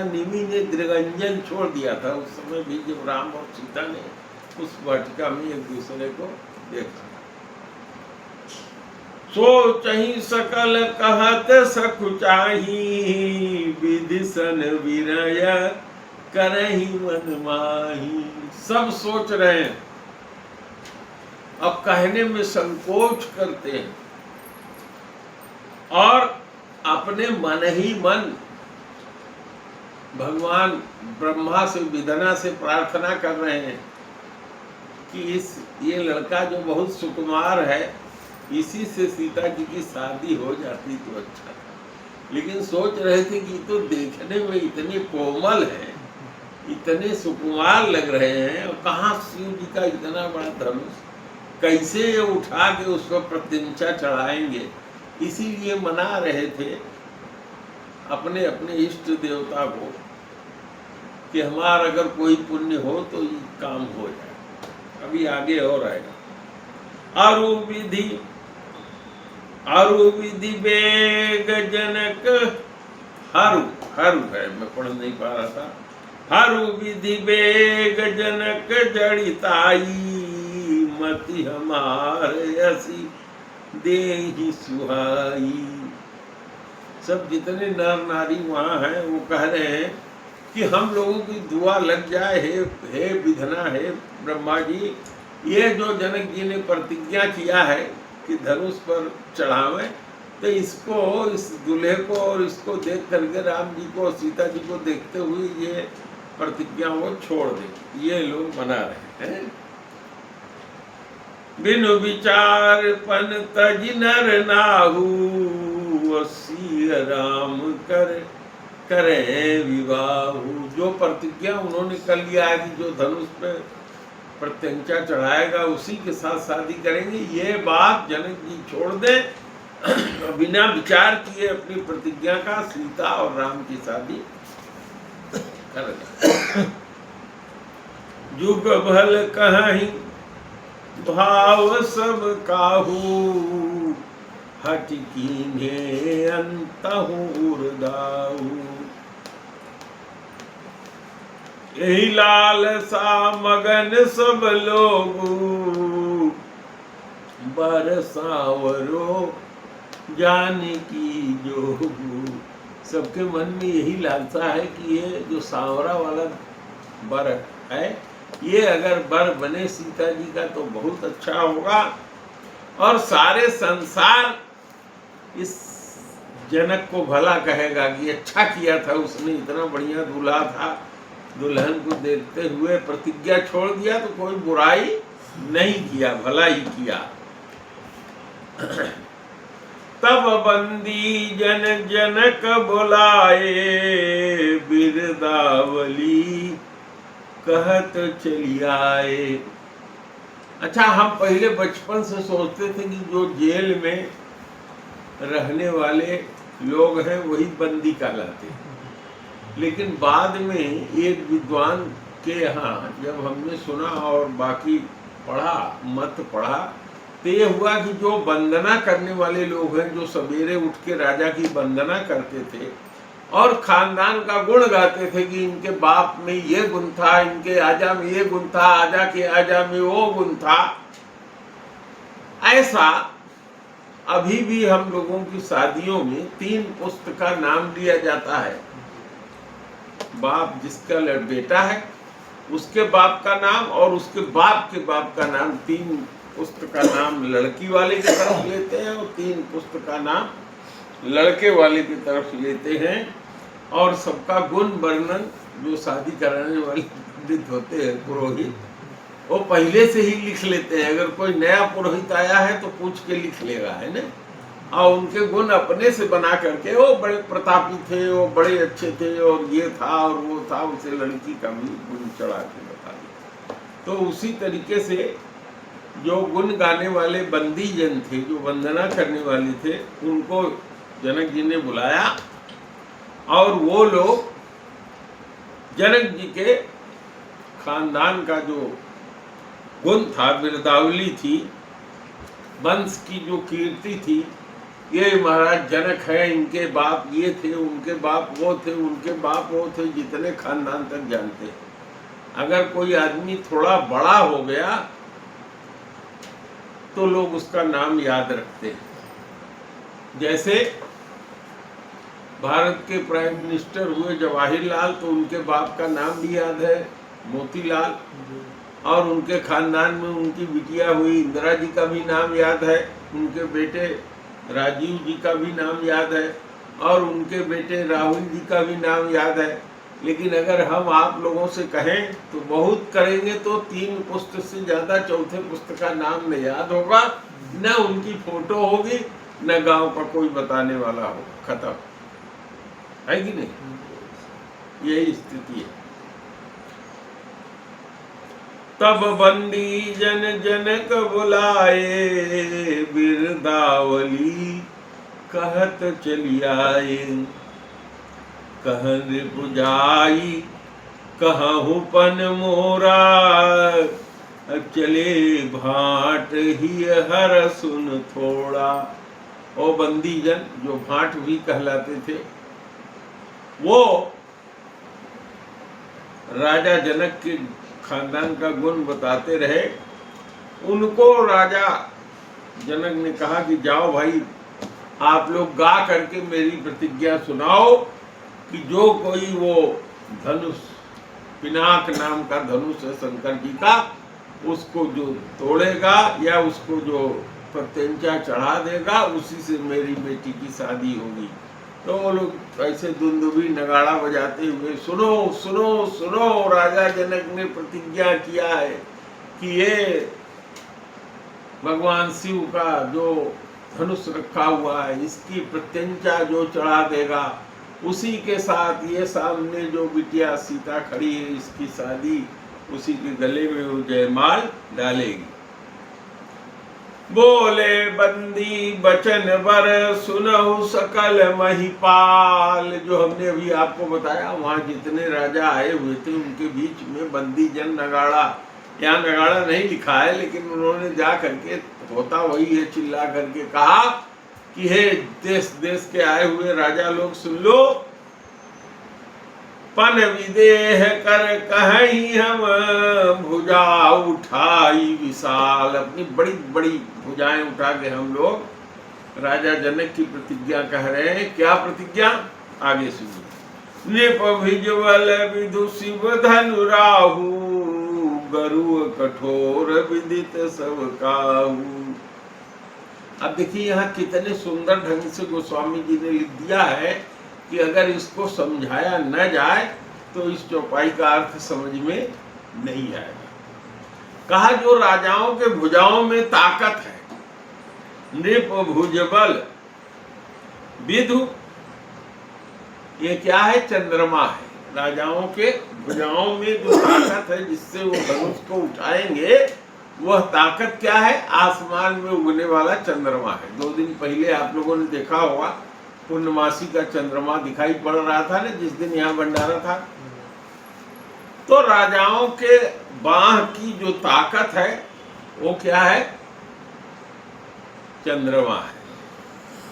निमि ने दृगंजन छोड़ दिया था। उस समय भी जब राम और सीता ने पुष्प वाटिका में एक दूसरे को देखा। सोचहि सकल कहत सकुचाही, विधिसन विनय करहि मन माही। सब सोच रहे हैं, अब कहने में संकोच करते हैं, और अपने मन ही मन भगवान ब्रह्मा से, विदना से प्रार्थना कर रहे हैं कि ये लड़का जो बहुत सुकुमार है, इसी से सीता जी की शादी हो जाती तो अच्छा था। लेकिन सोच रहे थे कि तो देखने में इतने कोमल हैं, इतने सुकुमार लग रहे हैं, और कहाँ शिव जी का इतना बड़ा धनुष, कैसे उठा के उसको प्रतिंचा चढ़ाएंगे। इसीलिए मना रहे थे अपने अपने इष्ट देवता को कि हमारा अगर कोई पुण्य हो तो ये काम हो जाए। अभी आगे और आएगा। आरु विधि बेग जनक, हारु है, मैं पढ़ नहीं पा रहा था। हारु विधि बेग जनक जड़िताई, मति हमारे ऐसी देहि सुहाई। सब जितने नर नारी वहाँ हैं वो कह रहे हैं कि हम लोगों की दुआ लग जाए, हे विधना, हे ब्रह्मा जी, ये जो जनक जी ने प्रतिज्ञा किया है कि धनुष पर चढ़ावे, तो इसको, इस दूल्हे को और इसको देख करके राम जी को और सीता जी को देखते हुए ये प्रतिज्ञा वो छोड़ दे। ये लोग मना रहे हैं। बिनु विचार पन तज नर नाहू, सिय राम करे विवाहु। जो प्रतिज्ञा उन्होंने कर लिया है कि जो धनुष पे प्रत्यंचा चढ़ाएगा उसी के साथ शादी करेंगे, ये बात जनक जी छोड़ दे। बिना विचार किए अपनी प्रतिज्ञा का सीता और राम की शादी कर दे। जुग भल कहीं भाव सब काहू, हट कीन्हे अंतहु उर्दाहु। यही लालसा मगन सब लोगू, बरसावरो जानकी जोगू। सबके मन में यही लालसा है कि ये जो सांवरा वाला बर है, ये अगर बर बने सीता जी का तो बहुत अच्छा होगा और सारे संसार इस जनक को भला कहेगा कि अच्छा किया था उसने, इतना बढ़िया दूल्हा था, दुल्हन को देखते हुए प्रतिज्ञा छोड़ दिया तो कोई बुराई नहीं किया, भला ही किया। तब बंदी जन जनक बुलाए, बिरदावली कहत चली आए। अच्छा, हम पहले बचपन से सोचते थे कि जो जेल में रहने वाले लोग हैं वही बंदी कहलाते हैं, लेकिन बाद में एक विद्वान के यहाँ जब हमने सुना और बाकी पढ़ा, मत पढ़ा, तो ये हुआ कि जो वंदना करने वाले लोग हैं, जो सवेरे उठ के राजा की वंदना करते थे और खानदान का गुण गाते थे कि इनके बाप में ये गुण था, इनके आजा में ये गुण था, आजा के आजा में वो गुण था, ऐसा अभी भी हम लोगों की शादियों में 3 पुस्त का नाम लिया जाता है। बाप जिसका बेटा है उसके बाप का नाम और उसके बाप के बाप का नाम, 3 पुस्त का नाम लड़की वाले की तरफ लेते हैं और 3 पुस्त का नाम लड़के वाले की तरफ लेते हैं। और सबका गुण वर्णन जो शादी कराने वाले पंडित होते हैं, पुरोहित, वो पहले से ही लिख लेते हैं। अगर कोई नया पुरोहित आया है तो पूछ के लिख लेगा, है ना, और उनके गुण अपने से बना करके, वो बड़े प्रतापी थे, वो बड़े अच्छे थे और ये था और वो था, उसे लड़की का भी गुण चढ़ा के बता दिया। तो उसी तरीके से जो गुण गाने वाले बंदी जन थे, जो वंदना करने वाले थे, उनको जनक जी ने बुलाया और वो लोग जनक जी के खानदान का जो गुण था, बिरदावली थी, वंश की जो कीर्ति थी, ये महाराज जनक है, इनके बाप ये थे, उनके बाप वो थे, उनके बाप वो थे, जितने खानदान तक जानते। अगर कोई आदमी थोड़ा बड़ा हो गया तो लोग उसका नाम याद रखते हैं। जैसे भारत के प्राइम मिनिस्टर हुए जवाहरलाल, तो उनके बाप का नाम भी याद है, मोतीलाल, और उनके खानदान में उनकी बिटिया हुई इंदिरा जी का भी नाम याद है, उनके बेटे राजीव जी का भी नाम याद है और उनके बेटे राहुल जी का भी नाम याद है। लेकिन अगर हम आप लोगों से कहें तो बहुत करेंगे तो 3 पुस्तक से ज़्यादा चौथे पुस्तक का नाम न याद होगा, न उनकी फोटो होगी, न गांव का कोई बताने वाला होगा, खत्म है कि नहीं? यही स्थिति है। तब बंदी जन जनक बुलाए, बिरदावली कहत चली आए। कहन बुझाई कहूँ पन मोरा, चले भाट ही हर सुन थोड़ा। ओ बंदी जन, जो भाट भी कहलाते थे, वो राजा जनक के खानदान का गुण बताते रहे। उनको राजा जनक ने कहा कि जाओ भाई, आप लोग गा करके मेरी प्रतिज्ञा सुनाओ कि जो कोई वो धनुष, पिनाक नाम का धनुष है शंकर जी का, उसको जो तोड़ेगा या उसको जो प्रत्यंचा चढ़ा देगा, उसी से मेरी बेटी की शादी होगी। तो वो लोग ऐसे दुंदुभी नगाड़ा बजाते हुए, सुनो सुनो सुनो, राजा जनक ने प्रतिज्ञा किया है कि ये भगवान शिव का जो धनुष रखा हुआ है, इसकी प्रत्यंचा जो चढ़ा देगा, उसी के साथ ये सामने जो बिटिया सीता खड़ी है, इसकी शादी उसी के गले में वो जयमाल डालेगी। बोले बंदी बचन बर सुनहु सकल महिपाल। जो हमने अभी आपको बताया, वहां जितने राजा आए हुए थे उनके बीच में बंदी जन नगाड़ा, यहाँ नगाड़ा नहीं लिखा है, लेकिन उन्होंने जा करके, होता वही है, चिल्ला करके कहा कि हे देश देश के आए हुए राजा लोग सुन लो, पन विदेह कर कहीं हम भुजा उठाई विशाल। अपनी बड़ी बड़ी भुजाएं उठा के हम लोग राजा जनक की प्रतिज्ञा कह रहे हैं। क्या प्रतिज्ञा, आगे सुनिए। निप भिजवल विदु शिव धनु राहु, गरु कठोर विदित सब काहू। अब देखिए यहाँ कितने सुंदर ढंग से गोस्वामी जी ने लिख दिया है कि अगर इसको समझाया न जाए तो इस चौपाई का अर्थ समझ में नहीं आएगा। कहा जो राजाओं के भुजाओं में ताकत है, नृप भुजबल विदु, ये क्या है, चंद्रमा है। राजाओं के भुजाओं में जो ताकत है जिससे वो धनुष को उठाएंगे, वह ताकत क्या है, आसमान में उगने वाला चंद्रमा है। 2 दिन पहले आप लोगों ने देखा होगा, पूर्णमासी का चंद्रमा दिखाई पड़ रहा था ना, जिस दिन यहाँ भंडारा था। तो राजाओं के बाह की जो ताकत है वो क्या है, चंद्रमा है।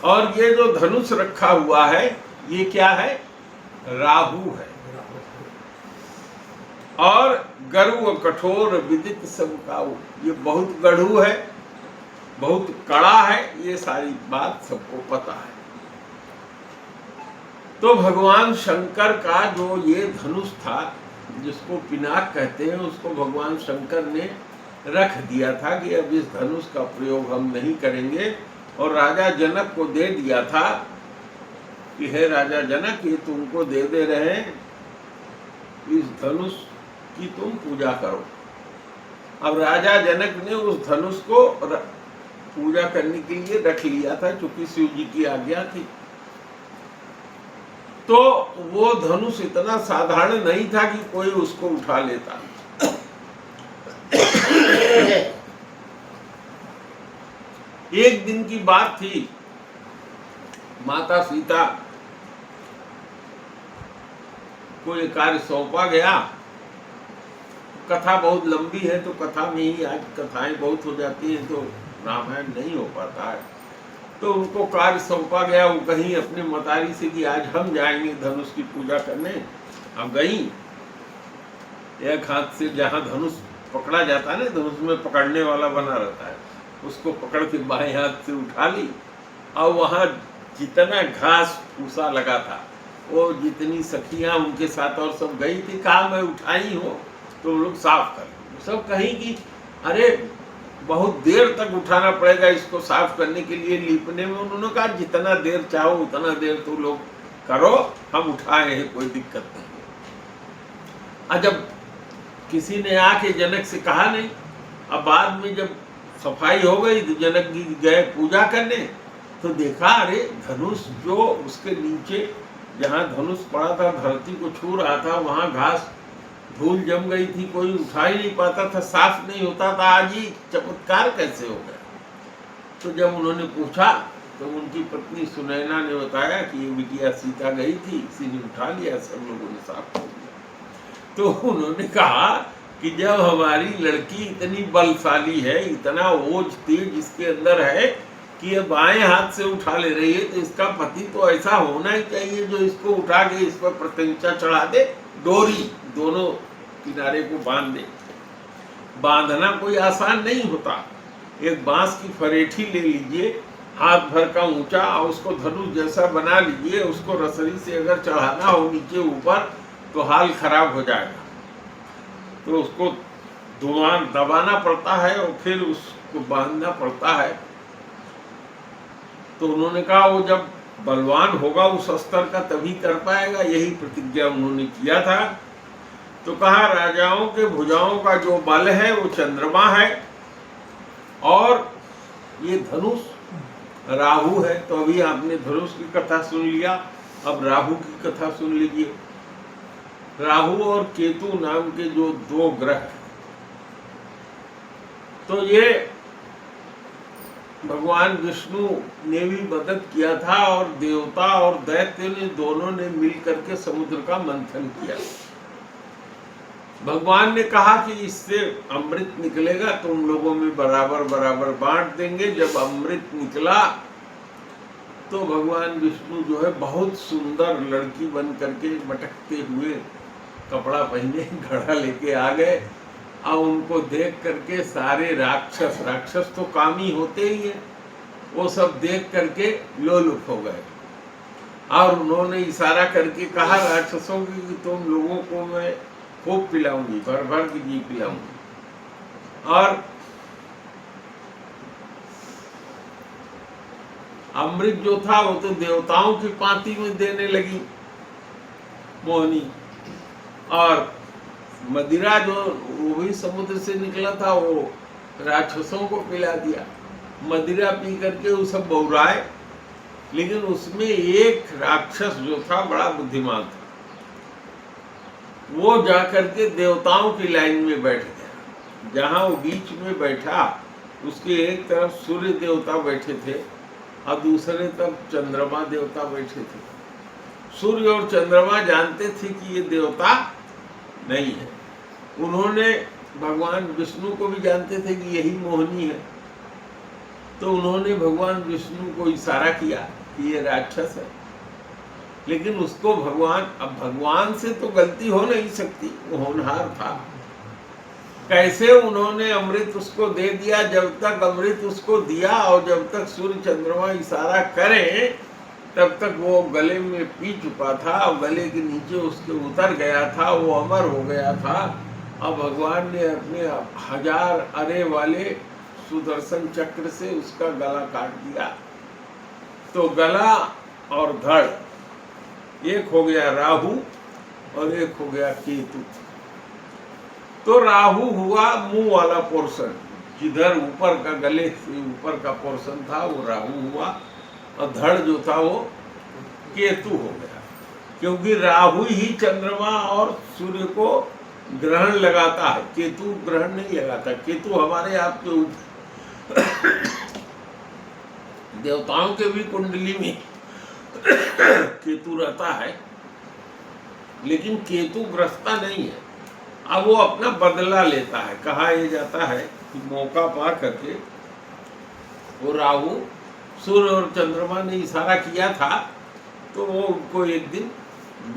और ये जो धनुष रखा हुआ है ये क्या है, राहु है। और गरु कठोर विदित सब काऊ, ये बहुत गढ़ू है, बहुत कड़ा है, ये सारी बात सबको पता है। तो भगवान शंकर का जो ये धनुष था, जिसको पिनाक कहते हैं, उसको भगवान शंकर ने रख दिया था कि अब इस धनुष का प्रयोग हम नहीं करेंगे। और राजा जनक को दे दिया था कि हे राजा जनक, ये तुमको दे रहे हैं, इस धनुष की तुम पूजा करो। अब राजा जनक ने उस धनुष को पूजा करने के लिए रख लिया था, क्योंकि शिव जी की आज्ञा थी। तो वो धनुष इतना साधारण नहीं था कि कोई उसको उठा लेता। एक दिन की बात थी, माता सीता को ये कार्य सौंपा गया। कथा बहुत लंबी है, तो कथा में ही आज कथाएं बहुत हो जाती हैं, तो रामायण नहीं हो पाता है। तो उनको कार्य सौंपा गया, वो कहीं अपने मतारी से कि आज हम जाएंगे धनुष की पूजा करने। अब गई, एक हाथ से जहाँ धनुष पकड़ा जाता है ना, धनुष में पकड़ने वाला बना रहता है, उसको पकड़ के बाएं हाथ से उठा ली। और वहाँ जितना घास फूसा लगा था, वो जितनी सखियां उनके साथ और सब गई थी, कहा मैं उठाई हूँ तो लोग साफ कर। सब कहीं कि अरे बहुत देर तक उठाना पड़ेगा इसको साफ करने के लिए, लीपने में। उन्होंने कहा जितना देर चाहो उतना देर तो लोग करो, हम उठाए हैं, कोई दिक्कत नहीं। जब किसी ने आके जनक से कहा नहीं, अब बाद में जब सफाई हो गई तो जनक जी गए पूजा करने, तो देखा अरे धनुष जो उसके नीचे जहाँ धनुष पड़ा था, धरती को छू रहा था, वहाँ घास धूल जम गई थी, कोई उठा ही नहीं पाता था, साफ नहीं होता था। आज ही चमत्कार कैसे हो गया? तो जब उन्होंने पूछा तो उनकी पत्नी सुनैना ने बताया कि ये बिटिया सीता गई थी, इसी ने उठा लिया, सब लोगों ने साफ कर दिया। तो उन्होंने कहा कि जब हमारी लड़की इतनी बलशाली है, इतना ओज तेज इसके अंदर है कि ये बाएं हाथ से उठा ले रही है, तो इसका पति तो ऐसा होना ही चाहिए जो इसको उठा के इस पर प्रत्यंचा चढ़ा दे, डोरी दोनों किनारे को बांध दे। बांधना कोई आसान नहीं होता। एक बांस की फरेठी ले लीजिए, हाथ भर का ऊंचा, और उसको धनुष जैसा बना लीजिए, उसको रसरी से अगर चढ़ाना हो नीचे ऊपर तो हाल खराब हो जाएगा। तो उसको दबाना पड़ता है और फिर उसको बांधना पड़ता है। तो उन्होंने कहा वो जब बलवान होगा उस स्तर का तभी कर पाएगा, यही प्रतिज्ञा उन्होंने किया था। तो कहा राजाओं के भुजाओं का जो बल है वो चंद्रमा है, और ये धनुष राहु है। तो अभी आपने धनुष की कथा सुन लिया, अब राहु की कथा सुन लीजिए। राहु और केतु नाम के जो दो ग्रह, तो ये भगवान विष्णु ने भी मदद किया था, और देवता और दैत्य ने दोनों ने मिलकर के समुद्र का मंथन किया। भगवान ने कहा कि इससे अमृत निकलेगा, तुम लोगों में बराबर बराबर बांट देंगे। जब अमृत निकला तो भगवान विष्णु जो है बहुत सुंदर लड़की बन करके मटकते हुए कपड़ा पहने घड़ा लेके आ गए, और उनको देख करके सारे राक्षस तो कामी होते ही हैं, वो सब देख करके लोलुप हो गए। और उन्होंने इशारा करके कहा राक्षसों की कि तुम लोगों को मैं खूब पिलाऊंगी, भर भर की जी पिलाऊंगी। और अमृत जो था वो तो देवताओं की पांति में देने लगी मोहिनी, और मदिरा जो वो भी समुद्र से निकला था वो राक्षसों को पिला दिया। मदिरा पी करके वो सब बहुराए, लेकिन उसमें एक राक्षस जो था बड़ा बुद्धिमान था, वो जाकर के देवताओं की लाइन में बैठ गया। जहां वो बीच में बैठा, उसके एक तरफ सूर्य देवता बैठे थे और दूसरे तरफ चंद्रमा देवता बैठे थे। सूर्य और चंद्रमा जानते थे कि ये देवता नहीं है। उन्होंने भगवान विष्णु को भी जानते थे कि यही मोहिनी है, तो उन्होंने भगवान विष्णु को इशारा किया कि ये राक्षस है। लेकिन उसको अब भगवान से तो गलती हो नहीं सकती, वो होनहार था। कैसे उन्होंने अमृत उसको दे दिया, जब तक अमृत उसको दिया और जब तक सूर्य चंद्रमा इशारा करें तब तक वो गले में पी चुका था, और गले के नीचे उसके उतर गया था, वो अमर हो गया था। अब भगवान ने अपने 1000 अरे वाले सुदर्शन चक्र से उसका गला काट दिया। तो गला और धड़ एक हो गया राहु और एक हो गया केतु। तो राहु हुआ मुंह वाला पोर्शन, जिधर ऊपर का गले से ऊपर का पोर्शन था वो राहु हुआ, और धड़ जो था वो केतु हो गया। क्योंकि राहु ही चंद्रमा और सूर्य को ग्रहण लगाता है, केतु ग्रहण नहीं लगाता। केतु हमारे आपके देवताओं के भी कुंडली में केतु रहता है, लेकिन केतु ग्रस्ता नहीं है। अब वो अपना बदला लेता है। कहा यह जाता है कि मौका पा करके वो राहु, सूर्य और चंद्रमा ने इशारा किया था तो वो उनको एक दिन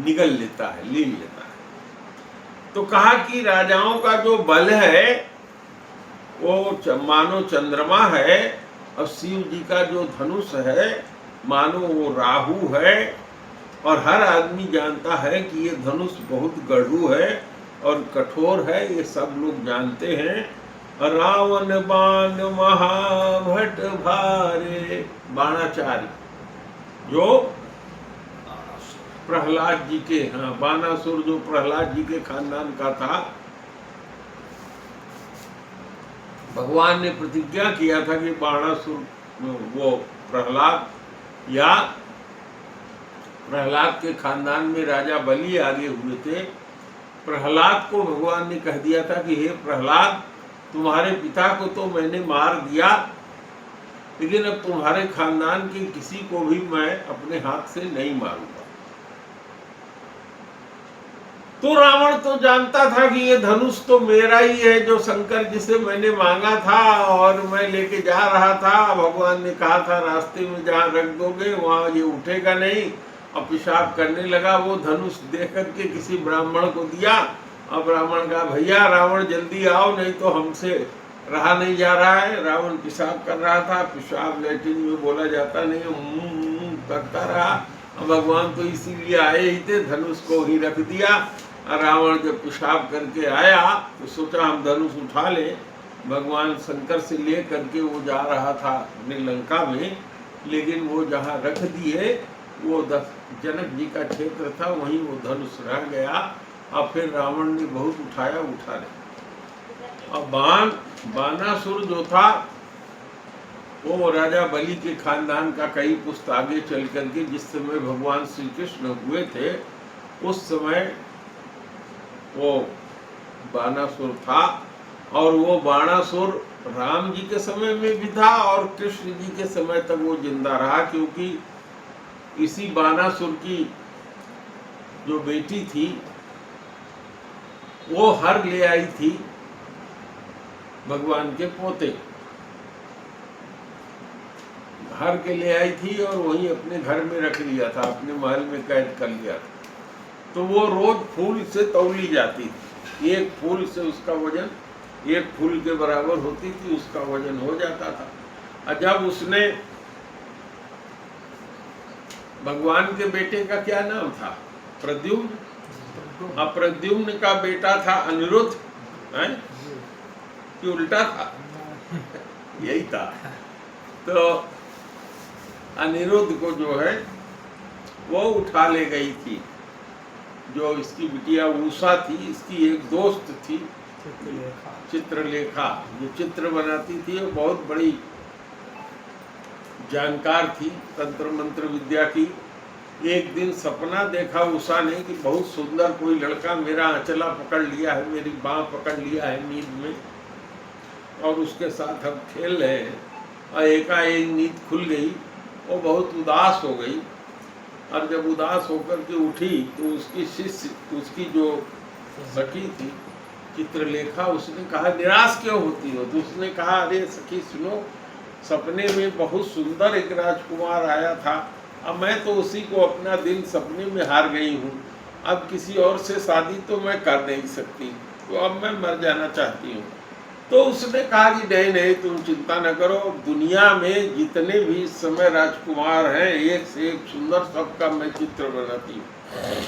निगल लेता है, लील लेता है। तो कहा कि राजाओं का जो बल है वो मानो चंद्रमा है, और शिव जी का जो धनुष है मानो वो राहु है। और हर आदमी जानता है कि ये धनुष बहुत गढ़ू है और कठोर है, ये सब लोग जानते हैं। रावण बाण महाभट भारे, बाणाचार्य जो प्रहलाद जी के, बाणासुर जो प्रहलाद जी के खानदान का था, भगवान ने प्रतिज्ञा किया था कि बाणासुर वो प्रहलाद के खानदान में राजा बलि आगे हुए थे। प्रहलाद को भगवान ने कह दिया था कि हे प्रहलाद, तुम्हारे पिता को तो मैंने मार दिया, लेकिन अब तुम्हारे खानदान के किसी को भी मैं अपने हाथ से नहीं मारूंगा। तो रावण तो जानता था कि ये धनुष तो मेरा ही है, जो शंकर जी से मैंने मांगा था और मैं लेके जा रहा था। भगवान ने कहा था रास्ते में जहाँ रख दोगे वहां ये उठेगा नहीं, और पेशाब करने लगा। वो धनुष दे करके किसी ब्राह्मण को दिया, अब रावण कहा भैया रावण जल्दी आओ, नहीं तो हमसे रहा नहीं जा रहा है। रावण पेशाब कर रहा था, पेशाब लैट्रिन में बोला जाता नहीं, करता रहा। अब भगवान तो इसीलिए आए ही थे, धनुष को ही रख दिया। और रावण जब पेशाब करके आया तो सोचा हम धनुष उठा ले। भगवान शंकर से ले करके वो जा रहा था अपने लंका में, लेकिन वो जहाँ रख दिए वो जनक जी का क्षेत्र था, वहीं वो धनुष रह गया। और फिर रावण ने बहुत उठाया, उठा ले। और बानासुर जो था वो राजा बलि के खानदान का कई पुस्त आगे चल करके, जिस समय भगवान श्री कृष्ण हुए थे उस समय वो बानासुर था। और वो बाणासुर राम जी के समय में भी था और कृष्ण जी के समय तक वो जिंदा रहा, क्योंकि इसी बानासुर की जो बेटी थी वो हर ले आई थी भगवान के पोते, हर के ले आई थी और वही अपने घर में रख लिया था, अपने महल में कैद कर लिया था। तो वो रोज फूल से तौली जाती थी, एक फूल से उसका वजन एक फूल के बराबर होती थी, उसका वजन हो जाता था। और जब उसने भगवान के बेटे का क्या नाम था, प्रद्युम्न, प्रद्युम्न का बेटा था अनिरुद्ध, है कि उल्टा था? यही था। तो अनिरुद्ध को जो है वो उठा ले गई थी। जो इसकी बिटिया उषा थी, इसकी एक दोस्त थी चित्रलेखा, जो चित्र बनाती थी, वो बहुत बड़ी जानकार थी तंत्र मंत्र विद्या की। एक दिन सपना देखा उषा ने कि बहुत सुंदर कोई लड़का मेरा आंचला पकड़ लिया है, मेरी बाँह पकड़ लिया है नींद में, और उसके साथ हम खेल रहे हैं। और एकाएक नींद खुल गई, वो बहुत उदास हो गई। और जब उदास होकर के उठी तो उसकी शिष्य, उसकी जो सखी थी चित्रलेखा, उसने कहा निराश क्यों होती हो? तो उसने कहा अरे सखी सुनो, सपने में बहुत सुंदर एक राजकुमार आया था, अब मैं तो उसी को अपना दिल सपने में हार गई हूँ। अब किसी और से शादी तो मैं कर नहीं सकती, तो अब मैं मर जाना चाहती हूँ। तो उसने कहा कि नहीं नहीं तुम चिंता न करो, दुनिया में जितने भी इस समय राजकुमार हैं एक से एक सुंदर, सबका मैं चित्र बनाती हूँ।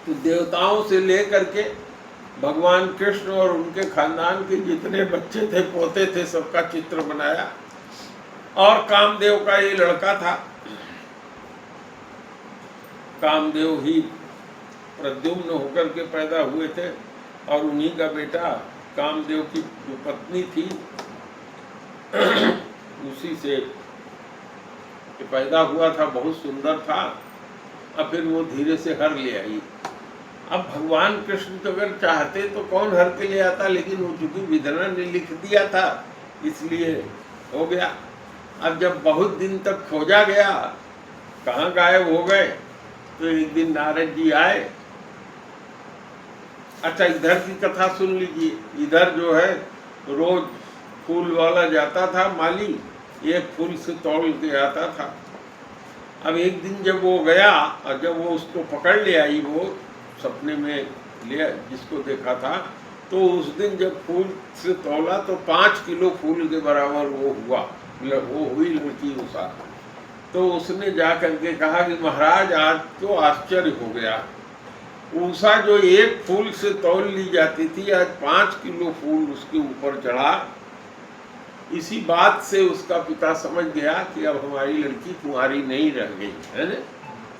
तो देवताओं से लेकर के भगवान कृष्ण और उनके खानदान के जितने बच्चे थे, पोते थे, सबका चित्र बनाया। और कामदेव का ये लड़का था, कामदेव ही प्रद्युम्न होकर के पैदा हुए थे, और उन्हीं का बेटा कामदेव की जो पत्नी थी उसी से पैदा हुआ था, बहुत सुंदर था। और फिर वो धीरे से हर ले आई। अब भगवान कृष्ण तो अगर चाहते तो कौन हर के ले आता, लेकिन वो चूंकि विधाना ने लिख दिया था इसलिए हो गया। अब जब बहुत दिन तक खोजा गया, कहाँ गायब हो गए, तो एक दिन नारद जी आए। अच्छा इधर की कथा सुन लीजिए। इधर जो है रोज फूल वाला जाता था माली, एक फूल से तौल के आता था। अब एक दिन जब वो गया और जब वो उसको पकड़ ले आई, वो सपने में ले जिसको देखा था, तो उस दिन जब फूल से तौला तो 5 किलो फूल के बराबर वो हुआ, वो हुई लड़की उषा। तो उसने जा करके कहा कि महाराज आज तो आश्चर्य हो गया, उषा जो एक फूल से तौल ली जाती थी, आज 5 किलो फूल उसके ऊपर चढ़ा। इसी बात से उसका पिता समझ गया कि अब हमारी लड़की कुंवारी नहीं रह गई है ना,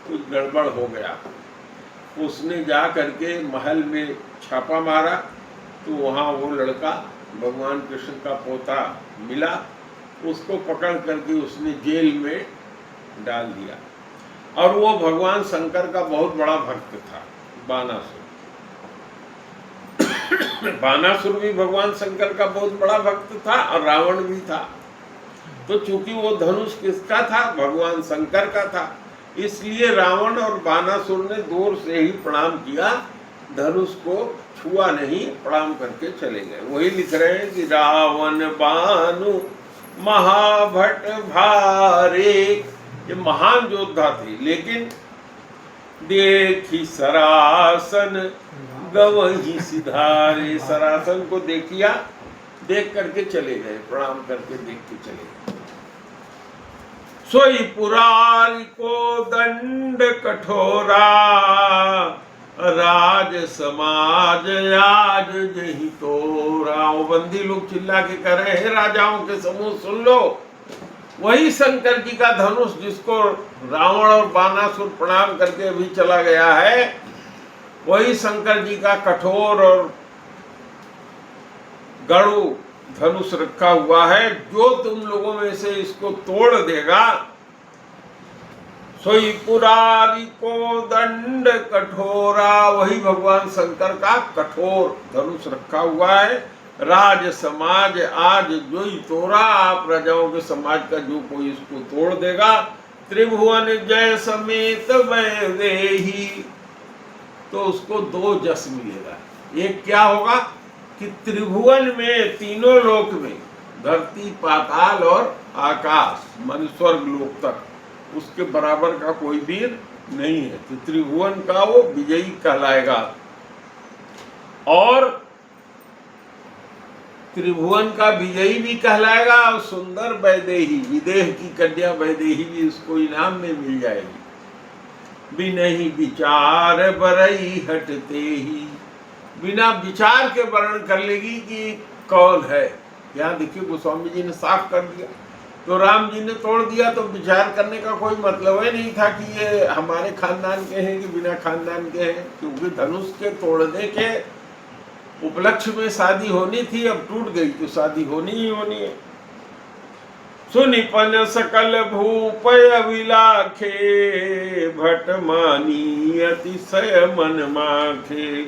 कुछ गड़बड़ हो गया। उसने जा करके महल में छापा मारा, तो वहाँ वो लड़का भगवान कृष्ण का पोता मिला। उसको पकड़ करके उसने जेल में डाल दिया। और वो भगवान शंकर का बहुत बड़ा भक्त था, बानासुर। बानासुर भी भगवान शंकर का बहुत बड़ा भक्त था, और रावण भी था। तो चूंकि वो धनुष किसका था, भगवान शंकर का था, इसलिए रावण और बानासुर ने दूर से ही प्रणाम किया, धनुष को छुआ नहीं, प्रणाम करके चले गए। वही लिख रहे हैं कि रावण बानु महाभट भारे, ये महान योद्धा थे, लेकिन देखी सरासन गवही सिधारे। सरासन को देखिया, देख करके चले गए, प्रणाम करके देख के चले गए। सोई पुरारी को दंड कठोरा, राज समाज आज जही तोरा। वो बंदी लोग चिल्ला के कह रहे हैं, राजाओं के समूह सुन लो, वही शंकर जी का धनुष जिसको रावण और बानासुर प्रणाम करके अभी चला गया है, वही शंकर जी का कठोर और गढ़ु धनुष रखा हुआ है। जो तुम लोगों में से इसको तोड़ देगा, सोई पुरारी को दंड कठोरा, वही भगवान शंकर का कठोर धनुष रखा हुआ है। राज समाज आज जो ही तोरा, आप राजाओं के समाज का जो कोई इसको तोड़ देगा, त्रिभुवन जय समेत वैदेही, तो उसको 2 जस मिलेगा। एक क्या होगा कि त्रिभुवन में, तीनों लोक में, धरती पाताल और आकाश मन स्वर्ग लोक तक, उसके बराबर का कोई वीर नहीं है। तो त्रिभुवन का वो विजयी कहलाएगा। और त्रिभुवन का विजयी भी कहलाएगा, और सुंदर वैदेही, विदेह की कन्या वैदेही भी उसको इनाम में मिल जाएगी। बिनहि विचार बरई हटते ही, बिना विचार के वर्णन कर लेगी कि कौन है। यहाँ देखिए गोस्वामी जी ने साफ कर दिया। तो राम जी ने तोड़ दिया तो विचार करने का कोई मतलब ही नहीं था कि ये हमारे खानदान के हैं कि बिना खानदान के हैं, क्योंकि धनुष के तोड़ने के उपलक्ष्य में शादी होनी थी, अब टूट गई तो शादी होनी ही होनी है। सुनिपन सकल भूपय अभिलाखे, भट मानी अतिशय मन माखे।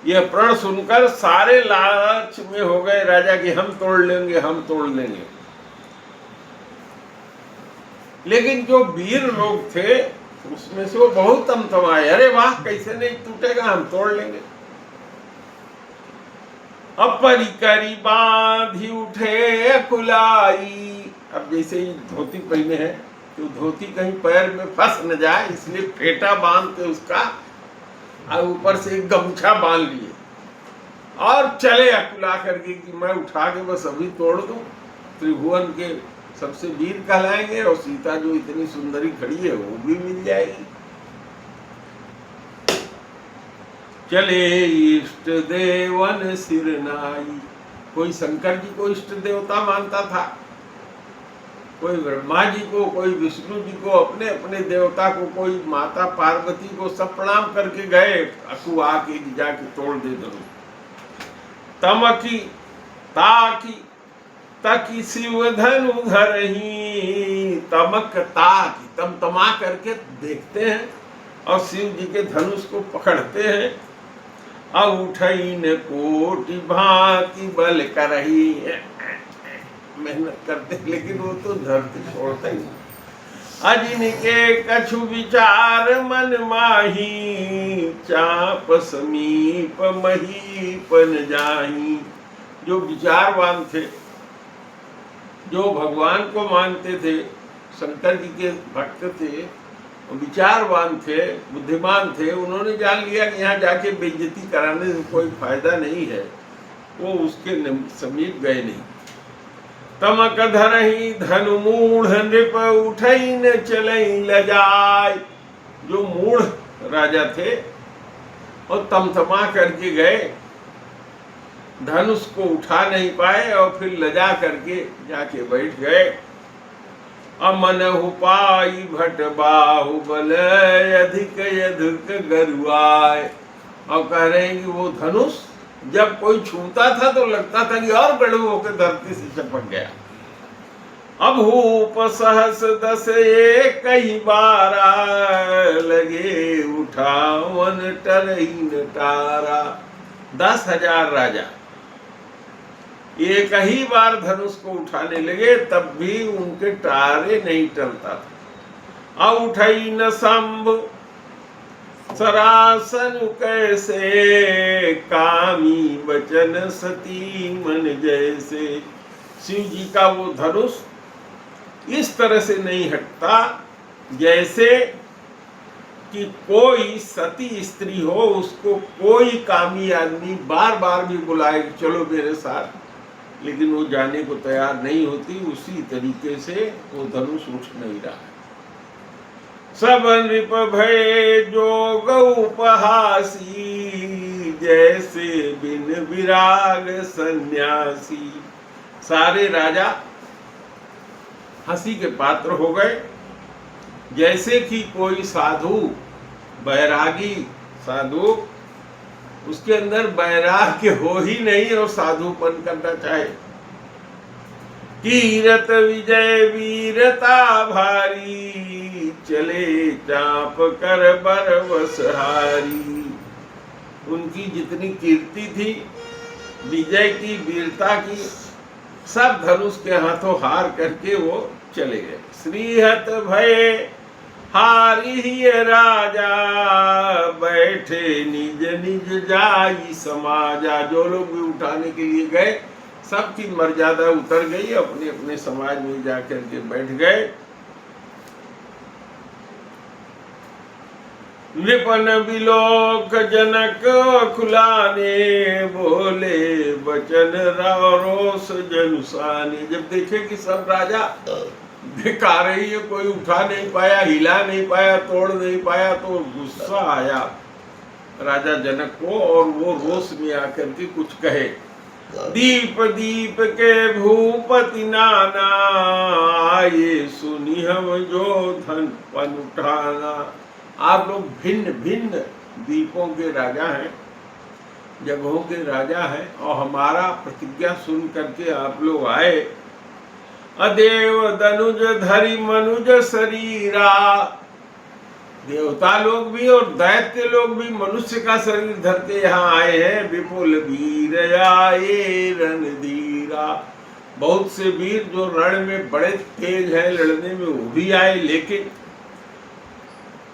यह प्रण सुनकर सारे लालच में हो गए राजा कि हम तोड़ लेंगे, हम तोड़ लेंगे। लेकिन जो वीर लोग थे उसमें से वो बहुत तमतमाए, अरे वाह कैसे नहीं टूटेगा, हम तोड़ लेंगे। अपरिकरी बांधी उठे कुलाई। अब जैसे ही धोती पहने हैं तो धोती कहीं पैर में फंस न जाए, इसलिए फेटा बांध के उसका और ऊपर से एक गमछा बांध लिए और चले अकुला करके कि मैं उठा के बस अभी तोड़ दूं। त्रिभुवन के सबसे वीर कहलाएंगे और सीता जो इतनी सुंदरी खड़ी है वो भी मिल जाएगी। चले इष्ट देवन सिरनाई। कोई शंकर जी को इष्ट देवता मानता था, कोई ब्रह्मा जी को, कोई विष्णु जी को, अपने अपने देवता को, कोई माता पार्वती को, सब प्रणाम करके गए। अकु आके जाके तोड़ दे दो। तमकी ताकी ताकि शिव धनु धरही। तमक ताकी, तमा करके देखते हैं और शिव जी के धनुष को पकड़ते हैं। उठैन कोटि भांति बल करही। मेहनत करते लेकिन वो तो धरती छोड़ते ही। अजिन के कछु विचार मन माही, चाप समीप महीपन जाही। जो विचारवान थे, जो भगवान को मानते थे, शंकर जी के भक्त थे, विचारवान थे, बुद्धिमान थे, उन्होंने जान लिया कि यहाँ जाके बेइज्जती कराने से कोई फायदा नहीं है, वो उसके समीप गए नहीं। तमक धरही धनु मूढ़ नृप उठई न चलई लजाय। जो मूढ़ राजा थे और तमतमा करके गए, धनुष को उठा नहीं पाए और फिर लजा करके जाके बैठ गए। अमनहु पाई भट बाहुबल अधिक अधिक गरुआय। और कह रहे हैं कि वो धनुष जब कोई छूता था तो लगता था कि और गड़ू होकर धरती से चपक गया। अब हूप सहस दस कई बारा, लगे उठावन टरही नटारा। 10,000 राजा एक ही बार धनुष को उठाने लगे, तब भी उनके टारे नहीं टलता था। उठई न शंभु सरासन कैसे, कामी बचन सती मन जैसे। शिव जी का वो धनुष इस तरह से नहीं हटता जैसे कि कोई सती स्त्री हो, उसको कोई कामी आदमी बार बार भी बुलाए चलो मेरे साथ, लेकिन वो जाने को तैयार नहीं होती। उसी तरीके से वो धनुष उठ नहीं रहा है। सब नृप भय जोग उपहासी, जैसे बिन विराग सन्यासी। सारे राजा हंसी के पात्र हो गए, जैसे कि कोई साधु बैरागी साधु, उसके अंदर वैराग्य हो ही नहीं और साधुपन करना चाहे। कीरत विजय वीरता भारी, चले चाप कर बरवसहारी। उनकी जितनी कीर्ति थी, विजय की, वीरता की, सब धनुष के हाथों हार करके वो चले गए। श्रीहत भय हारी राजा, बैठे निज निज जाई समाजा। जो लोग भी उठाने के लिए गए, सबकी मर्यादा उतर गई, अपने अपने समाज में जाकर के बैठ गए। नृपन बिलोक जनक खुलाने, बोले बचन रोष जनुसानी। जब देखे कि सब राजा बेकार ही है, कोई उठा नहीं पाया, हिला नहीं पाया, तोड़ नहीं पाया, तो गुस्सा आया राजा जनक को और वो रोष में आकर के कुछ कहे। दीप दीप के भूपति नाना, ये सुनी हम जो धन पन उठाना। आप लोग भिन्न भिन्न द्वीपों के राजा हैं, जगहों के राजा हैं, और हमारा प्रतिज्ञा सुन करके आप लोग आए। अदेव दनुज धरि मनुज शरीरा। देवता लोग भी और दैत्य लोग भी मनुष्य का शरीर धर के यहाँ आए हैं। विपुल वीर आए रणधीरा। बहुत से वीर जो रण में बड़े तेज हैं लड़ने में, वो भी आए, लेकिन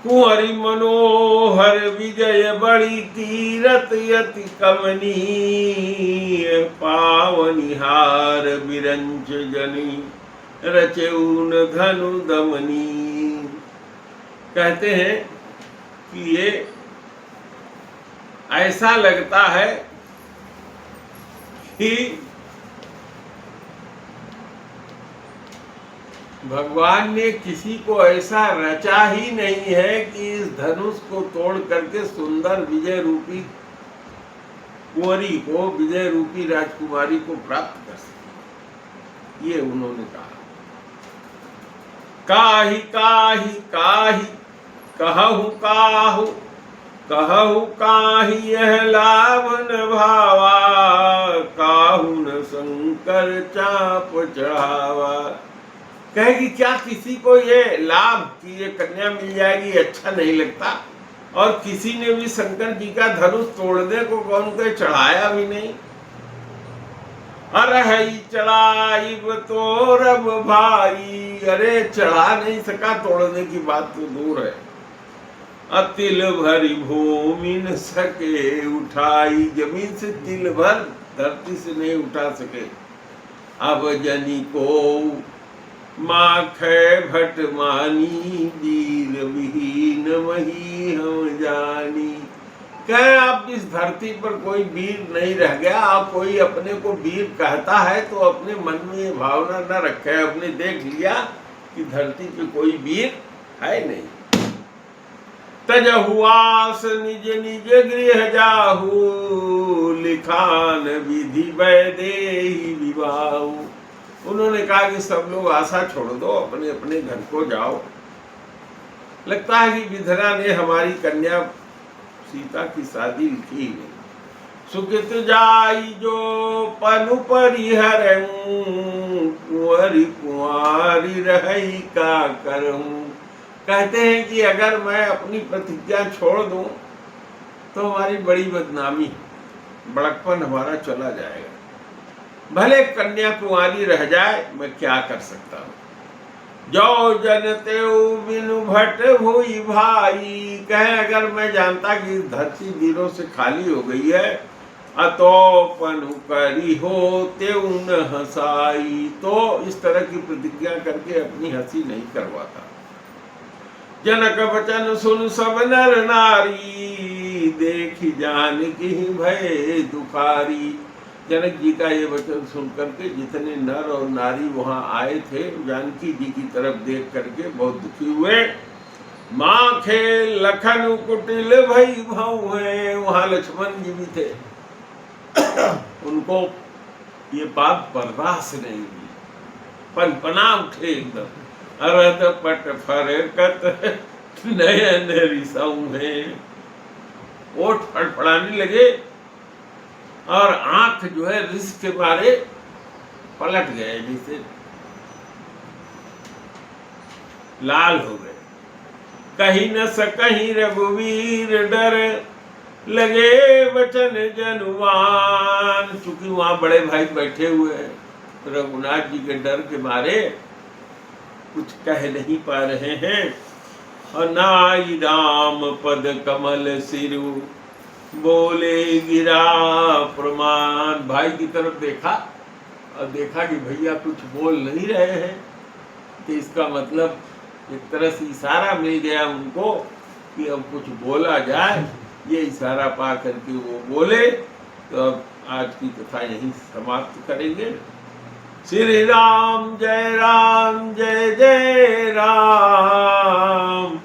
कुंवरी मनोहर विजय बड़ी तीरथ यति कमनीय, पावनिहार विरंच जनी रचऊन धनु दमनी। कहते हैं कि ये ऐसा लगता है कि भगवान ने किसी को ऐसा रचा ही नहीं है कि इस धनुष को तोड़ करके सुंदर विजय रूपी कुंवरी को, विजय रूपी राजकुमारी को प्राप्त कर सके। ये उन्होंने कहा। काहि काहि काहि कहु काहु, कहु काहि यह लाभ न भावा, काहु न शंकर चाप चढ़ावा। कहेगी क्या किसी को ये लाभ कि ये कन्या मिल जाएगी अच्छा नहीं लगता, और किसी ने भी शंकर जी का धनुष तोड़ने को कौन को चढ़ाया भी नहीं। अरे चढ़ाई तो रब भाई, अरे चढ़ा नहीं सका, तोड़ने की बात तो दूर है। अतिल भरी भूमि न सके उठाई, जमीन से तिल भर धरती से नहीं उठा सके। अब जनी को माखै भट मानी, वीर विहीन वही हम जानी। क्या आप इस धरती पर कोई वीर नहीं रह गया। आप कोई अपने को वीर कहता है तो अपने मन में ये भावना न रखे। अपने देख लिया कि धरती पे कोई वीर है नहीं। तजहुआस निज निज गृह जाहू, लिखान विधि वैदेही विवाहु। उन्होंने कहा कि सब लोग आशा छोड़ दो, अपने अपने घर को जाओ। लगता है कि विधना ने हमारी कन्या सीता की शादी लिखी ही नहीं। सुकित जाई जो पनु परिहरऊं, कुंवरी कुंवारी रही का करऊं। कहते हैं कि अगर मैं अपनी प्रतिज्ञा छोड़ दूं तो हमारी बड़ी बदनामी, बड़कपन हमारा चला जाएगा। भले कन्या कुंवारी रह जाए, मैं क्या कर सकता हूँ। जो जनते बिनु भट हुई भाई। कहे अगर मैं जानता कि धरती वीरों से खाली हो गई है, अतो पनु करी हो तेउ न हंसाई, तो इस तरह की प्रतिज्ञा करके अपनी हंसी नहीं करवाता। जनक वचन सुन सब नर नारी, देखी जानकी भय दुखारी। जनक जी का ये वचन सुन करके जितने नर और नारी वहां आए थे, जानकी जी की तरफ देख करके बहुत दुखी हुए। माँ खे लखन कुटिल भई भऊ है, वहां लक्ष्मण जी भी थे। उनको ये बात बर्दाश्त नहीं हुई, पनपना उठे एकदम। अरद पट फरकत नयन रिसऊ है, ओठ फड़फड़ाने लगे और आंख जो है रिस के मारे पलट गए, जैसे लाल हो गए। कहीं न सकहीं रघुवीर डर, लगे वचन जनुमान। चूंकि वहां बड़े भाई बैठे हुए हैं, रघुनाथ जी के डर के मारे कुछ कह नहीं पा रहे हैं। और नाई राम पद कमल सिरु, बोले गिरा प्रमाण। भाई की तरफ देखा और देखा कि भैया कुछ बोल नहीं रहे हैं, कि इसका मतलब एक तरह से इशारा मिल गया उनको कि अब कुछ बोला जाए। ये इशारा पा करके वो बोले। तो अब आज की कथा यहीं समाप्त करेंगे। श्री राम जय जय राम,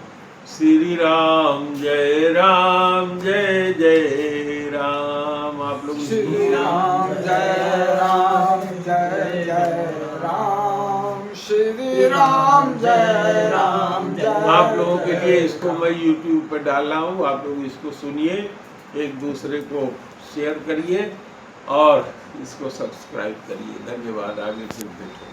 श्री राम जय जय राम। आप लोग श्री राम जय राम जय जय राम, श्री राम जय राम जय। आप लोगों के लिए इसको मैं YouTube पर डाल रहा हूँ, आप लोग इसको सुनिए, एक दूसरे को शेयर करिए और इसको सब्सक्राइब करिए। धन्यवाद। आगे फिर देखें।